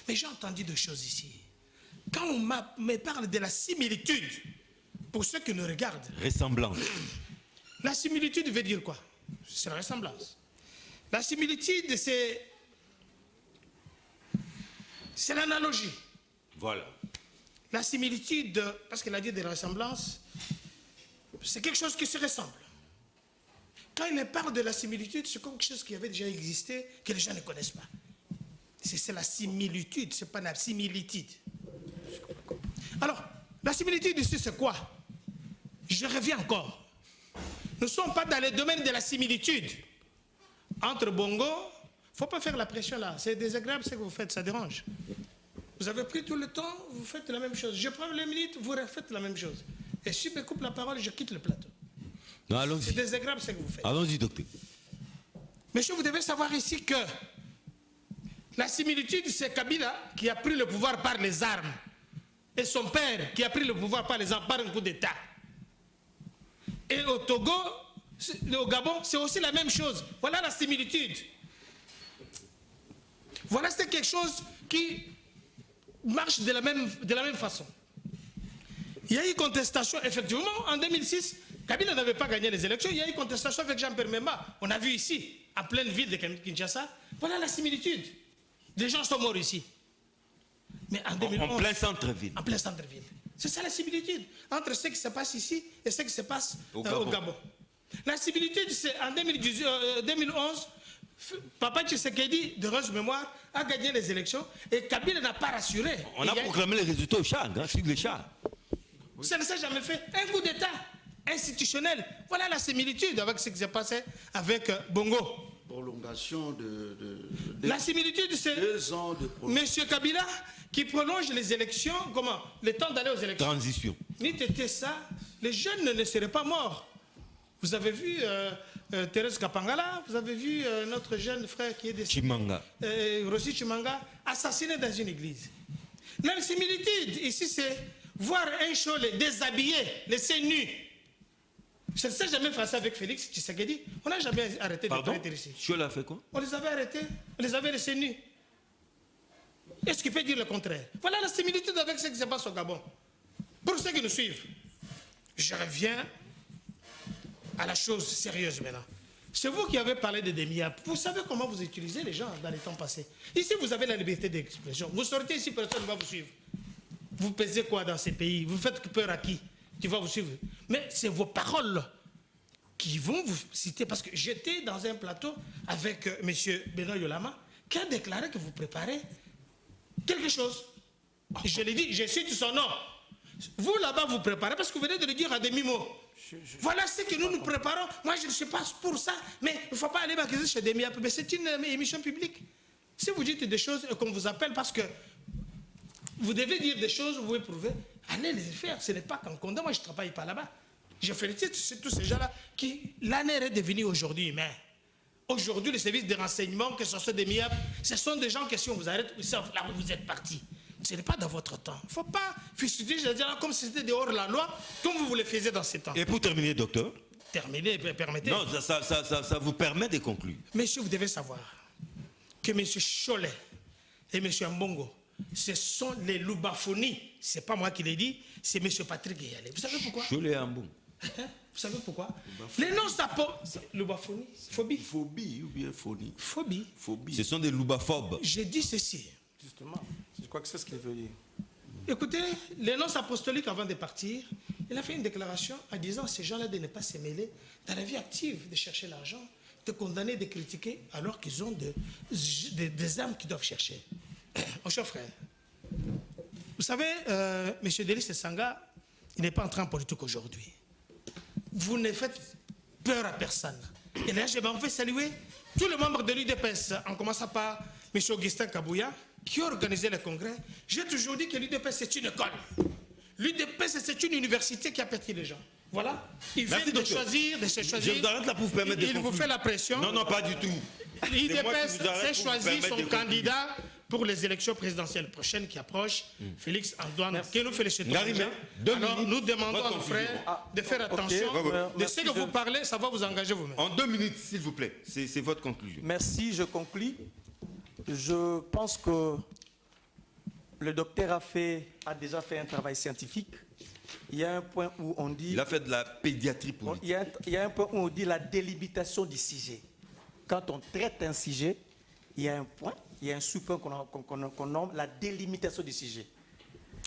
Mais j'ai entendu deux choses ici. Quand on me parle de la similitude, pour ceux qui nous regardent. Ressemblance. La similitude veut dire quoi? C'est la ressemblance. La similitude, c'est l'analogie. Voilà. La similitude, parce qu'elle a dit de la ressemblance, c'est quelque chose qui se ressemble. Quand il parle de la similitude, c'est quelque chose qui avait déjà existé, que les gens ne connaissent pas. C'est la similitude, ce n'est pas la similitude. Alors, la similitude ici, c'est quoi? Je reviens encore. Nous ne sommes pas dans le domaine de la similitude. Entre Bongo, il ne faut pas faire la pression là. C'est désagréable ce que vous faites, ça dérange. Vous avez pris tout le temps, vous faites la même chose. Je prends les minutes, vous refaites la même chose. Et si je me coupe la parole, je quitte le plateau. C'est désagréable ce que vous faites. Allons-y, docteur. Monsieur, vous devez savoir ici que la similitude, c'est Kabila qui a pris le pouvoir par les armes. Et son père qui a pris le pouvoir par les armes, par un coup d'État. Et au Togo, au Gabon, c'est aussi la même chose. Voilà la similitude. Voilà, c'est quelque chose qui marche de la même façon. Il y a eu contestation, effectivement, en 2006, Kabila n'avait pas gagné les élections, il y a eu contestation avec Jean-Pierre Memba. On a vu ici, en pleine ville de Kinshasa, voilà la similitude. Des gens sont morts ici. Mais en 2011, en plein centre-ville. En plein centre-ville. C'est ça la similitude entre ce qui se passe ici et ce qui se passe au Gabon. La similitude, c'est en 2011, Papa Tshisekedi, de heureuse mémoire, a gagné les élections et Kabila n'a pas rassuré. On a proclamé les résultats au char, sur le char. Ça ne s'est jamais fait. Un coup d'État institutionnel. Voilà la similitude avec ce qui s'est passé avec Bongo. Prolongation de la similitude, c'est 2 ans de prolongation. M. Kabila qui prolonge les élections, comment? Le temps d'aller aux élections. Transition. Ni c'était ça, les jeunes ne seraient pas morts. Vous avez vu Thérèse Kapangala, vous avez vu notre jeune frère qui est décédé, Chimanga. Rossi Chimanga, assassiné dans une église. La similitude ici, c'est voir un Cholet déshabillé, laissé nu. Je ne sais jamais faire ça avec Félix Tshisekedi. On n'a jamais arrêté de traiter ici. Cholet a fait quoi? On les avait arrêtés, on les avait laissés nus. Est-ce qu'il peut dire le contraire? Voilà la similitude avec ce qui se passe au Gabon. Pour ceux qui nous suivent, je reviens à la chose sérieuse maintenant. C'est vous qui avez parlé de demi-ap. Vous savez comment vous utilisez les gens dans les temps passés. Ici, vous avez la liberté d'expression. Vous sortez ici, personne ne va vous suivre. Vous pesez quoi dans ces pays? Vous faites peur à qui va vous suivre? Mais c'est vos paroles qui vont vous citer. Parce que j'étais dans un plateau avec M. Benoît Yolama qui a déclaré que vous préparez quelque chose. Je l'ai dit, je cite son nom. Vous là-bas, vous préparez parce que vous venez de le dire à demi-mots. Voilà ce que nous préparons. Moi, je ne suis pas pour ça, mais il ne faut pas aller m'accuser chez demi-ap. Mais c'est une émission publique. Si vous dites des choses et qu'on vous appelle parce que vous devez dire des choses, vous pouvez prouver, allez les faire. Ce n'est pas qu'en condamne. Moi, je ne travaille pas là-bas. Je félicite tous ces gens-là qui, l'année est devenue aujourd'hui humain. Aujourd'hui, les services de renseignement, que ce soit des MIAP, ce sont des gens que si on vous arrête, là où vous êtes partis. Ce n'est pas dans votre temps. Il ne faut pas fustiger, je veux dire, comme si c'était dehors de la loi, comme vous le faisiez dans ces temps. Et pour terminer, docteur? Terminer, permettez. Non, ça vous permet de conclure. Monsieur, vous devez savoir que M. Cholet et M. Mbongo, ce sont les loubaphonies. Ce n'est pas moi qui l'ai dit, c'est M. Patrick Yalé. Vous savez pourquoi? Cholet et Mbongo. Vous savez pourquoi? Les noms, ça peut... Loubafonie, phobie. Phobie ou bien phonie? Phobie. Phobie. Ce sont des loubaphobes. J'ai dit ceci. Justement, je crois que c'est ce qu'il veut dire. Écoutez, l'annonce apostolique avant de partir, il a fait une déclaration en disant à ces gens-là de ne pas se mêler dans la vie active, de chercher l'argent, de condamner, de critiquer, alors qu'ils ont des âmes qu'ils doivent chercher. Mon cher frère, vous savez, M. Delis Sanga, il n'est pas entré en politique aujourd'hui. Vous ne faites peur à personne. Et là, je m'en fais saluer tous les membres de l'UDPS, en commençant par M. Augustin Kabouya, qui a organisé le congrès. J'ai toujours dit que l'UDPS, c'est une école. L'UDPS, c'est une université qui a pétri les gens. Voilà. Il vient de choisir, de se choisir. Je vous arrête là pour vous permettre de Il vous fait la pression. Non, non, pas du tout. L'UDPS s'est choisi son candidat pour les élections présidentielles prochaines qui approchent, Félix Antoine, que nous félicitons. Alors, nous demandons à nos frères de faire attention. De ce que vous parlez, ça va vous engager vous-même. En 2 minutes, s'il vous plaît. C'est votre conclusion. Merci, je conclus. Je pense que le docteur a déjà fait un travail scientifique. Il y a un point où on dit... Il a fait de la pédiatrie politique. Il y a un point où on dit la délimitation du sujet. Quand on traite un sujet, il y a un point, il y a un sous-point qu'on nomme la délimitation du sujet.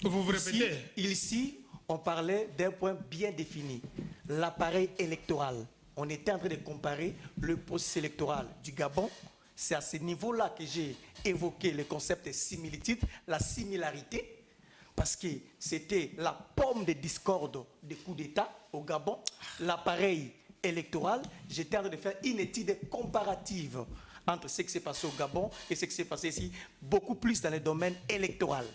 Vous vous répétez? Ici, on parlait d'un point bien défini, l'appareil électoral. On était en train de comparer le processus électoral du Gabon. C'est à ce niveau-là que j'ai évoqué le concept de similitude, la similarité, parce que c'était la pomme de discorde des coups d'État au Gabon, l'appareil électoral. J'étais en train de faire une étude comparative entre ce qui s'est passé au Gabon et ce qui s'est passé ici, beaucoup plus dans le domaine électoral.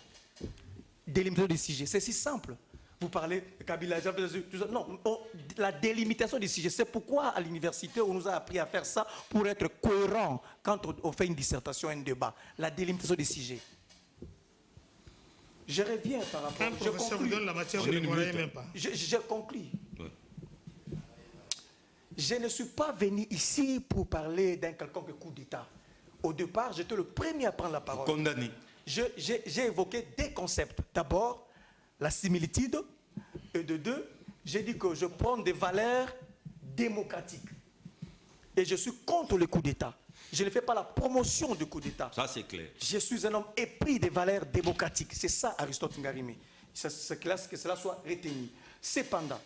Délimitation du sujet, c'est si simple. Vous parlez de Kabila, tout ça. Non, la délimitation du sujet, c'est pourquoi à l'université on nous a appris à faire ça pour être cohérent quand on fait une dissertation, un débat. La délimitation du sujet. Je reviens par rapport... Un professeur vous donne la matière, vous ne croyez même pas. Je conclus. Ouais. Je ne suis pas venu ici pour parler d'un quelconque coup d'État. Au départ, j'étais le premier à prendre la parole. Condamné. J'ai évoqué des concepts. D'abord, la similitude. Et de deux, j'ai dit que je prends des valeurs démocratiques. Et je suis contre le coup d'État. Je ne fais pas la promotion du coup d'État. Ça, c'est clair. Je suis un homme épris des valeurs démocratiques. C'est ça, Aristote Ngarimi. C'est que cela soit retenu. Cependant,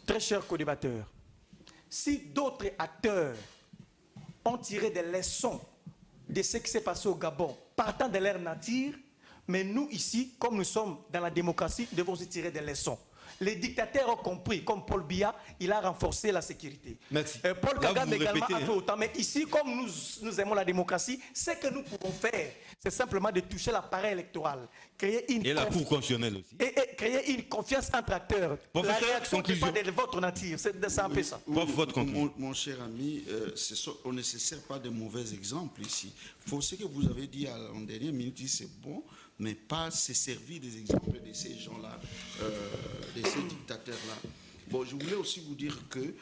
très chers co-débatteurs, si d'autres acteurs ont tiré des leçons de ce qui s'est passé au Gabon, partant de leur nature, mais nous ici, comme nous sommes dans la démocratie, nous devons aussi tirer des leçons. Les dictateurs ont compris, comme Paul Biya, il a renforcé la sécurité. Merci. Paul Là, Kagame vous également répétez, a fait autant. Mais ici, comme nous aimons la démocratie, ce que nous pouvons faire, c'est simplement de toucher l'appareil électoral. Créer une Et la Cour constitutionnelle aussi. et créer une confiance entre acteurs. Professeur, La réaction n'est conclusion. pas de votre nature, c'est un peu ça. Votre conclusion. Mon cher ami, on ne se sert pas de mauvais exemples ici. Faut ce que vous avez dit en dernière minute, c'est bon, mais pas se servir des exemples de ces gens-là, de ces dictateurs-là. Bon, je voulais aussi vous dire que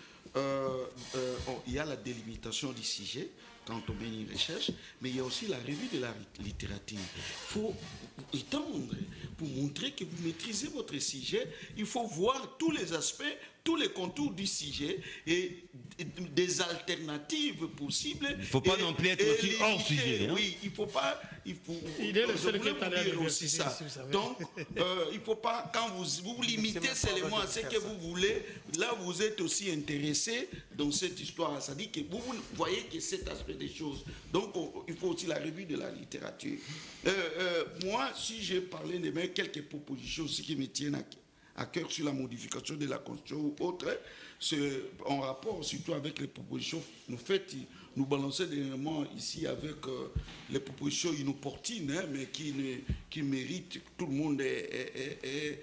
il y a la délimitation du sujet quand on mène une recherche, mais il y a aussi la revue de la littérature. Il faut étendre pour montrer que vous maîtrisez votre sujet. Il faut voir tous les aspects, tous les contours du sujet et des alternatives possibles. Il ne faut pas non plus être aussi hors sujet. Hein? Oui, il ne faut pas. Il est le seul qui est allé à l'université, ça. si vous savez. Donc, il ne faut pas, quand vous limitez seulement à ce que vous voulez, là vous êtes aussi intéressé dans cette histoire. Ça dit que vous voyez que cet aspect des choses. Donc, il faut aussi la revue de la littérature. Moi, si j'ai parlé de mes quelques propositions aussi qui me tiennent à cœur sur la modification de la Constitution ou autre, c'est en rapport surtout avec les propositions nous balancer dernièrement ici avec les propositions inopportunes, hein, mais qui méritent, tout le monde est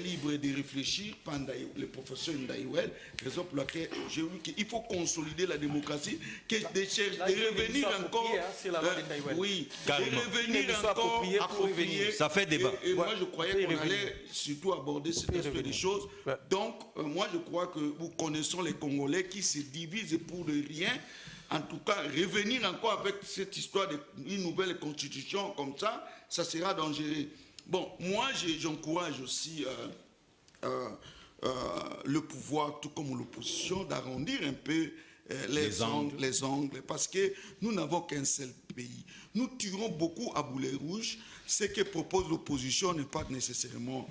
libre de réfléchir pendant le professeur Ndaïwel, raison pour laquelle j'ai vu qu'il faut consolider la démocratie, de revenir encore, oui, de revenir encore approprier. Ça fait débat. Et moi je croyais qu'on allait surtout aborder cet aspect des choses. Donc moi je crois que nous connaissons les Congolais qui se divisent pour de rien. En tout cas, revenir encore avec cette histoire d'une nouvelle constitution comme ça sera dangereux. Bon, moi, j'encourage aussi le pouvoir, tout comme l'opposition, d'arrondir un peu les angles, parce que nous n'avons qu'un seul pays. Nous tirons beaucoup à boulet rouge. Ce que propose l'opposition n'est pas nécessairement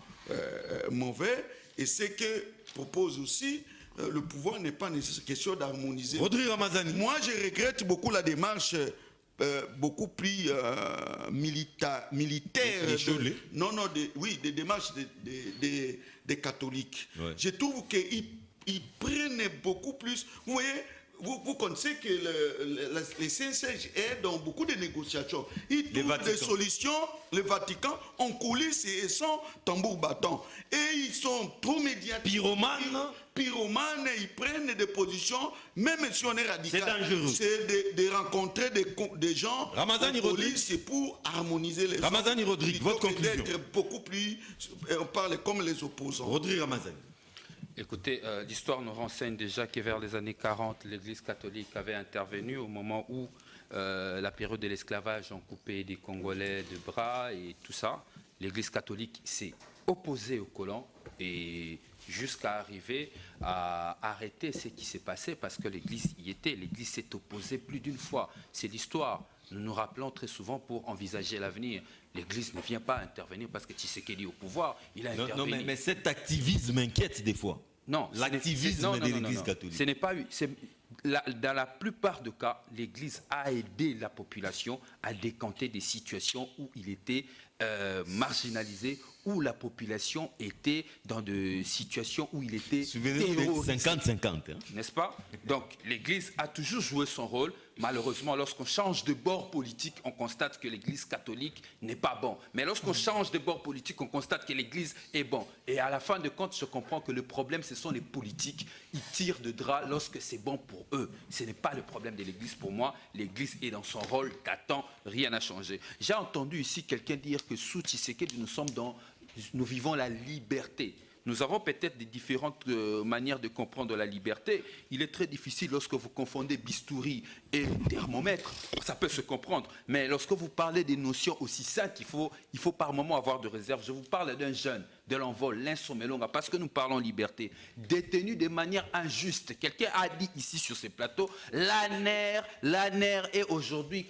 mauvais, et ce que propose aussi le pouvoir n'est pas nécessairement question d'harmoniser. Rodrigue Ramazani. Moi, je regrette beaucoup la démarche beaucoup plus militaire. Des démarches des catholiques. Ouais. Je trouve qu'ils prennent beaucoup plus. Vous voyez, vous connaissez que les CNCG est dans beaucoup de négociations. Ils trouvent des solutions, le Vatican, en coulisses et sans tambour battant. Et ils sont trop médiatiques. Pyromanes, ils prennent des positions, même si on est radical. C'est dangereux. C'est de rencontrer des gens Ramazani en police pour harmoniser les Ramazani Rodrigue, votre conclusion. Beaucoup plus, on parle comme les opposants. Rodrigue Ramazani. Écoutez, l'histoire nous renseigne déjà que vers les années 40, l'Église catholique avait intervenu au moment où la période de l'esclavage ont coupé des Congolais de bras et tout ça. L'Église catholique s'est opposée aux colons et jusqu'à arriver à arrêter ce qui s'est passé parce que l'Église y était. L'Église s'est opposée plus d'une fois. C'est l'histoire. Nous nous rappelons très souvent pour envisager l'avenir. L'Église ne vient pas intervenir parce que Tshisekedi est au pouvoir. Il a intervenu. Non, mais cet activisme inquiète des fois. Non, l'activisme de l'Église catholique. Ce n'est pas... Dans la plupart des cas, l'Église a aidé la population à décanter des situations où il était marginalisé, où la population était dans des situations où il était terrorisé. 50-50. Hein. N'est-ce pas? Donc l'Église a toujours joué son rôle. Malheureusement, lorsqu'on change de bord politique, on constate que l'Église catholique n'est pas bon. Mais lorsqu'on change de bord politique, on constate que l'Église est bon. Et à la fin de compte, je comprends que le problème, ce sont les politiques. Ils tirent de drap lorsque c'est bon pour eux. Ce n'est pas le problème de l'Église pour moi. L'Église est dans son rôle d'attente. Rien n'a changé. J'ai entendu ici quelqu'un dire que sous Tshisekedi, nous vivons la liberté. Nous avons peut-être des différentes manières de comprendre la liberté. Il est très difficile lorsque vous confondez bistouri et thermomètre. Ça peut se comprendre. Mais lorsque vous parlez des notions aussi simples, il faut par moment avoir de réserve. Je vous parle d'un jeune, de l'envol, l'Insomelonga, parce que nous parlons liberté, détenu de manière injuste. Quelqu'un a dit ici sur ces plateaux, l'ANER est aujourd'hui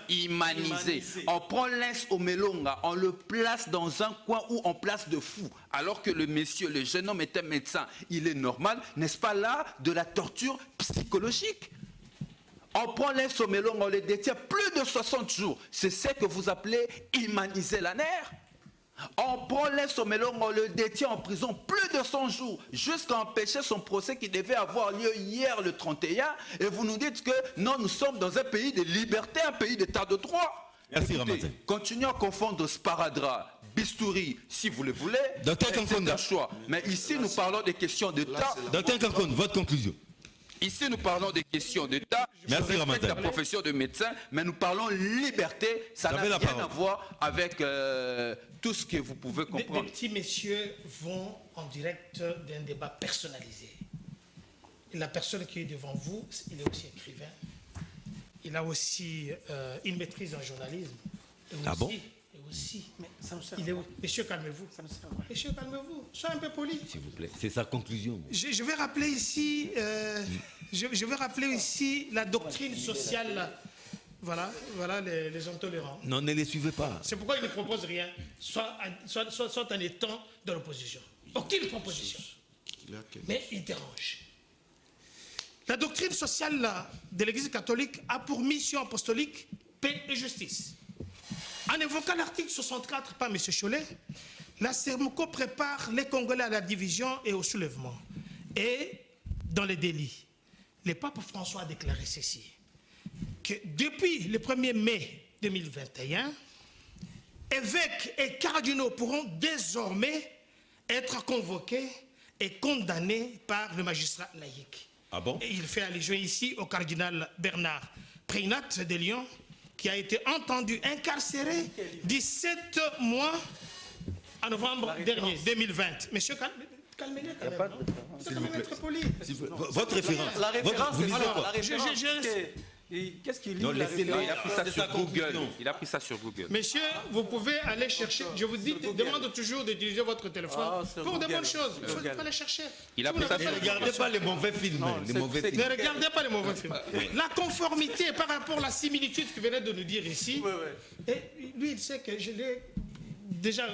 humanisé. On prend l'Insomelonga, on le place dans un coin où on place de fous, alors que le jeune homme était médecin. Il est normal, n'est-ce pas là, de la torture psychologique? On prend l'Insomelonga, on le détient plus de 60 jours. C'est ce que vous appelez humaniser l'ANER? On prend Lensomelong, on le détient en prison plus de 100 jours, jusqu'à empêcher son procès qui devait avoir lieu hier le 31. Et vous nous dites que non, nous sommes dans un pays de liberté, un pays d'état de droit. Merci, Écoutez, Ramazan. continuons à confondre Sparadra, Bistouri, si vous le voulez. Docteur C'est Kankonda. un choix. Mais ici, nous parlons des questions d'État. Docteur Kankon, votre conclusion. Ici, nous parlons des questions d'État. Merci, Je respecte Ramazan. la profession de médecin, mais nous parlons liberté. Ça Vous n'a avez la rien parole. à voir avec tout ce que vous pouvez Des comprendre. petits messieurs vont en direct d'un débat personnalisé. Et la personne qui est devant vous, il est aussi écrivain. Il a aussi une maîtrise en journalisme. Et Ah aussi- bon? Et aussi. Mais ça nous sert Il à est, quoi? monsieur, calmez-vous. Ça nous sert à quoi? Monsieur, calmez-vous. Soyez un peu poli. S'il vous plaît. C'est sa conclusion. Je vais rappeler ici, je vais rappeler ici la doctrine sociale. Voilà, voilà les intolérants. Non, ne les suivez pas. C'est pourquoi ils ne proposent rien, soit en étant dans l'opposition. Aucune proposition. Mais ils dérangent. La doctrine sociale de l'Église catholique a pour mission apostolique paix et justice. En évoquant l'article 64 par M. Cholet, la CERMOCO prépare les Congolais à la division et au soulèvement. Et dans les délits, le pape François a déclaré ceci, que depuis le 1er mai 2021, évêques et cardinaux pourront désormais être convoqués et condamnés par le magistrat laïque. Ah bon? Et il fait allusion ici au cardinal Bernard Prénat de Lyon, qui a été entendu incarcéré 17 mois en novembre dernier, 2020. Monsieur, calmez-le quand même. Vous devez être poli. Votre référence. La référence, Vous lisez alors, quoi? la référence, je- qu'est-ce qu'il lit? Non, la laissez-le. référence? Il a pris ça C'est sur sa Google. conclusion. Il a pris ça sur Google. Monsieur, vous pouvez aller chercher. Je vous dis, demande toujours d'utiliser votre téléphone Ah, sur pour de Google. bonnes choses. Il faut Google. aller chercher. Il a Vous pris n'avez ça pas Ne la regardez pas les mauvais films. Les mauvais c'est- films. Ne regardez pas les mauvais films. La conformité par rapport à la similitude que venait de nous dire ici. Ouais, ouais. Et lui, il sait que je l'ai déjà.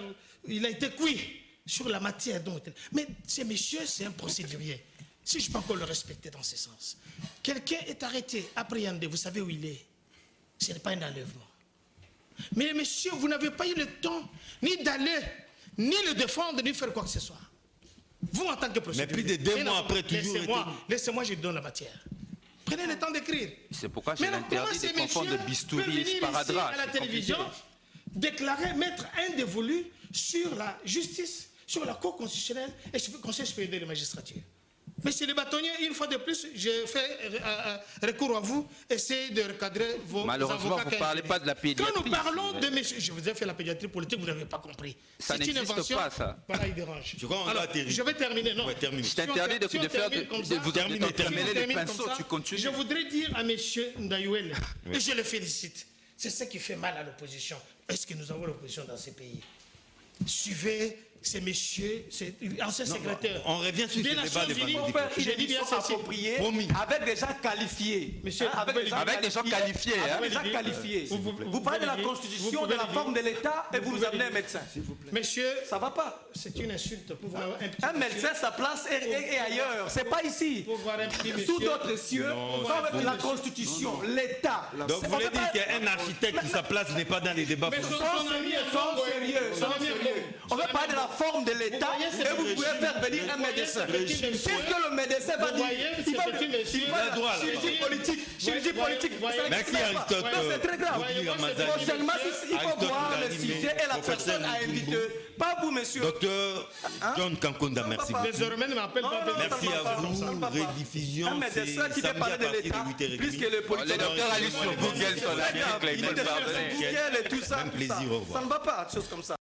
Il a été cuit sur la matière dont. Mais ce monsieur, c'est un procédurier. Si je peux encore le respecter dans ce sens. Quelqu'un est arrêté, appréhendé, vous savez où il est. Ce n'est pas un enlèvement. Mais monsieur, vous n'avez pas eu le temps ni d'aller, ni le défendre, ni faire quoi que ce soit. Vous, en tant que procédurier. plus de 2 mois après, toujours Laissez-moi, je donne la matière. Prenez le temps d'écrire. C'est pourquoi j'ai Mais alors, comment interdit ces de confondre messieurs Bistouri peuvent et venir Sparadra. ici à la C'est télévision, compliqué. déclarer, mettre un dévolu sur la justice, sur la Cour constitutionnelle et sur le Conseil supérieur de la magistrature. Monsieur le bâtonnier, une fois de plus, je fais recours à vous, essayez de recadrer vos Malheureusement, avocats. vous ne parlez pas de la pédiatrie. Quand nous parlons de messieurs, je vous ai fait la pédiatrie politique, vous n'avez pas compris. Ça C'est une n'existe invention. pas, ça. Voilà, il dérange. Je crois qu'on Alors, doit atterrir. je vais terminer. Non. Ouais, termine. Je t'interdis de faire vous Terminez, terminer les Termine comme pinceaux, ça. tu continues. Je voudrais dire à M. Ndayouel, et je le félicite, c'est ce qui fait mal à l'opposition. Est-ce que nous avons l'opposition dans ces pays? Suivez ces messieurs, ces anciens secrétaires. On revient sur des ce débat Nations de Unies. Vendredi. Faire une Je dis bien émission ceci. appropriée Promis. avec des gens qualifiés. Monsieur, Hein, vous pouvez Avec des gens qualifiés. hein. Avec des gens qualifiés. Vous Vous parlez de la pouvez le dire. constitution, Vous de pouvez la le forme de dire. l'État et vous nous pouvez amenez le un médecin. Messieurs, Ça va pas. c'est une insulte pour voir un petit Un médecin, sa place est ailleurs. C'est pas ici. Pour voir un petit Sous monsieur. d'autres cieux, comme la constitution, l'État. Donc On vous voulez peut dire pas- qu'un architecte, sa place n'est pas dans les débats Mais politiques. son ami est Congo. Son ami est Congo. On veut parler de la forme de l'État voyez, c'est et vous le pouvez régime. faire venir un Vous voyez, médecin. ce petit Qu'est-ce monsieur. que le médecin va Vous dire? voyez, Il ce va petit monsieur. il va Il a droit, là. chirurgie politique. Chirurgie politique. voyez. Ça Merci n'existe pas. Aristote. Non, c'est très grave. Rocky Ramazani. Prochainement, il faut Aristote voir le Ndalime, sujet et la professeur personne à Ndimbu. inviter. Pas vous, monsieur. Docteur John Kankonda, merci beaucoup. Désormais, ne m'appelle pas. Non, Merci ça ne va à pas, ça ne vous. va pas. Rediffusion, Un c'est médecin qui samedi fait à parler de partir de l'État, 8h30. plus que les politiques. Les docteurs allent sur Google, sur l'article, Il ils est veulent sur pardonner. Google et tout ça. Même plaisir, tout ça. au revoir. Ça ne va pas, des choses comme ça.